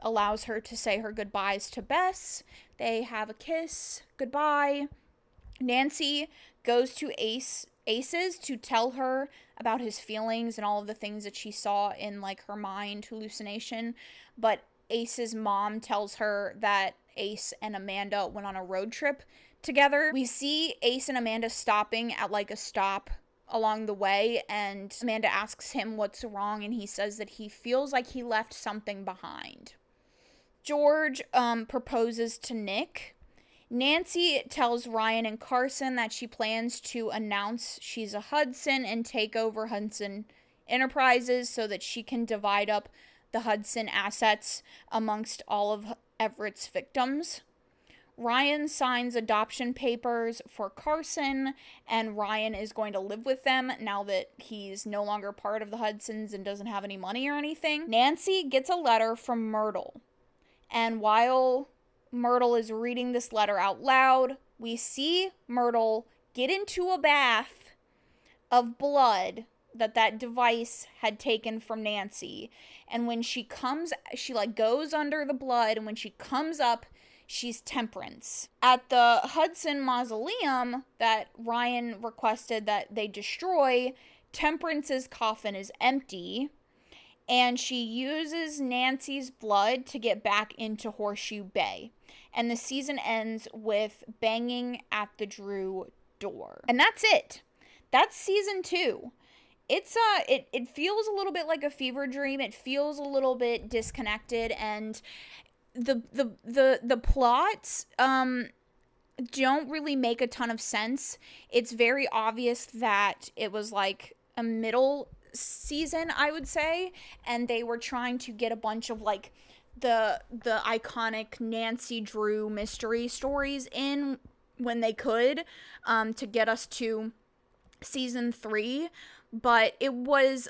allows her to say her goodbyes to Bess. They have a kiss, goodbye. Nancy goes to Ace's to tell her about his feelings and all of the things that she saw in like her mind hallucination, but Ace's mom tells her that Ace and Amanda went on a road trip together. We see Ace and Amanda stopping at like a stop along the way, and Amanda asks him what's wrong, and he says that he feels like he left something behind. George proposes to Nick. Nancy tells Ryan and Carson that she plans to announce she's a Hudson and take over Hudson Enterprises so that she can divide up the Hudson assets amongst all of Everett's victims. Ryan signs adoption papers for Carson, and Ryan is going to live with them now that he's no longer part of the Hudsons and doesn't have any money or anything. Nancy gets a letter from Myrtle, and while Myrtle is reading this letter out loud, we see Myrtle get into a bath of blood that device had taken from Nancy. And when she like goes under the blood, and when she comes up, she's Temperance. At the Hudson Mausoleum that Ryan requested that they destroy, Temperance's coffin is empty, and she uses Nancy's blood to get back into Horseshoe Bay. And the season ends with banging at the Drew door. And that's it. That's season 2. It's it feels a little bit like a fever dream. It feels a little bit disconnected, and the plots don't really make a ton of sense. It's very obvious that it was like a middle season, I would say, and they were trying to get a bunch of like the iconic Nancy Drew mystery stories in when they could, to get us to season 3, but it was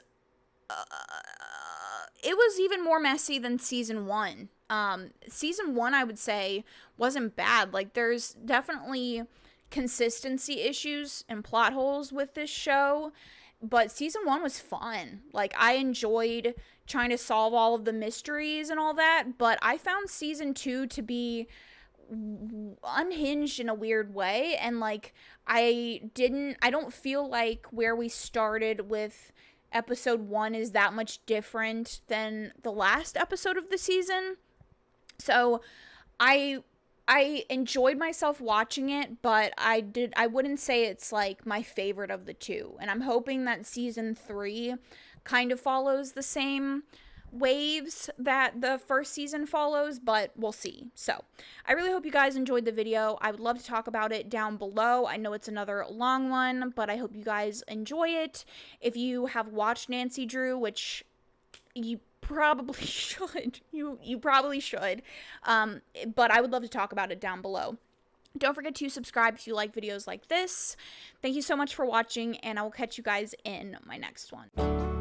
even more messy than season 1. Season 1, I would say, wasn't bad. Like, there's definitely consistency issues and plot holes with this show, but season 1 was fun. Like, I enjoyed trying to solve all of the mysteries and all that, but I found season 2 to be unhinged in a weird way, and like I don't feel like where we started with episode 1 is that much different than the last episode of the season. So I enjoyed myself watching it, but I wouldn't say it's like my favorite of the two, and I'm hoping that season 3 kind of follows the same waves that the first season follows, but we'll see. So I really hope you guys enjoyed the video. I would love to talk about it down below. I know it's another long one, but I hope you guys enjoy it. If you have watched Nancy Drew, which you probably should, you probably should, but I would love to talk about it down below. Don't forget to subscribe if you like videos like this. Thank you so much for watching, and I will catch you guys in my next one.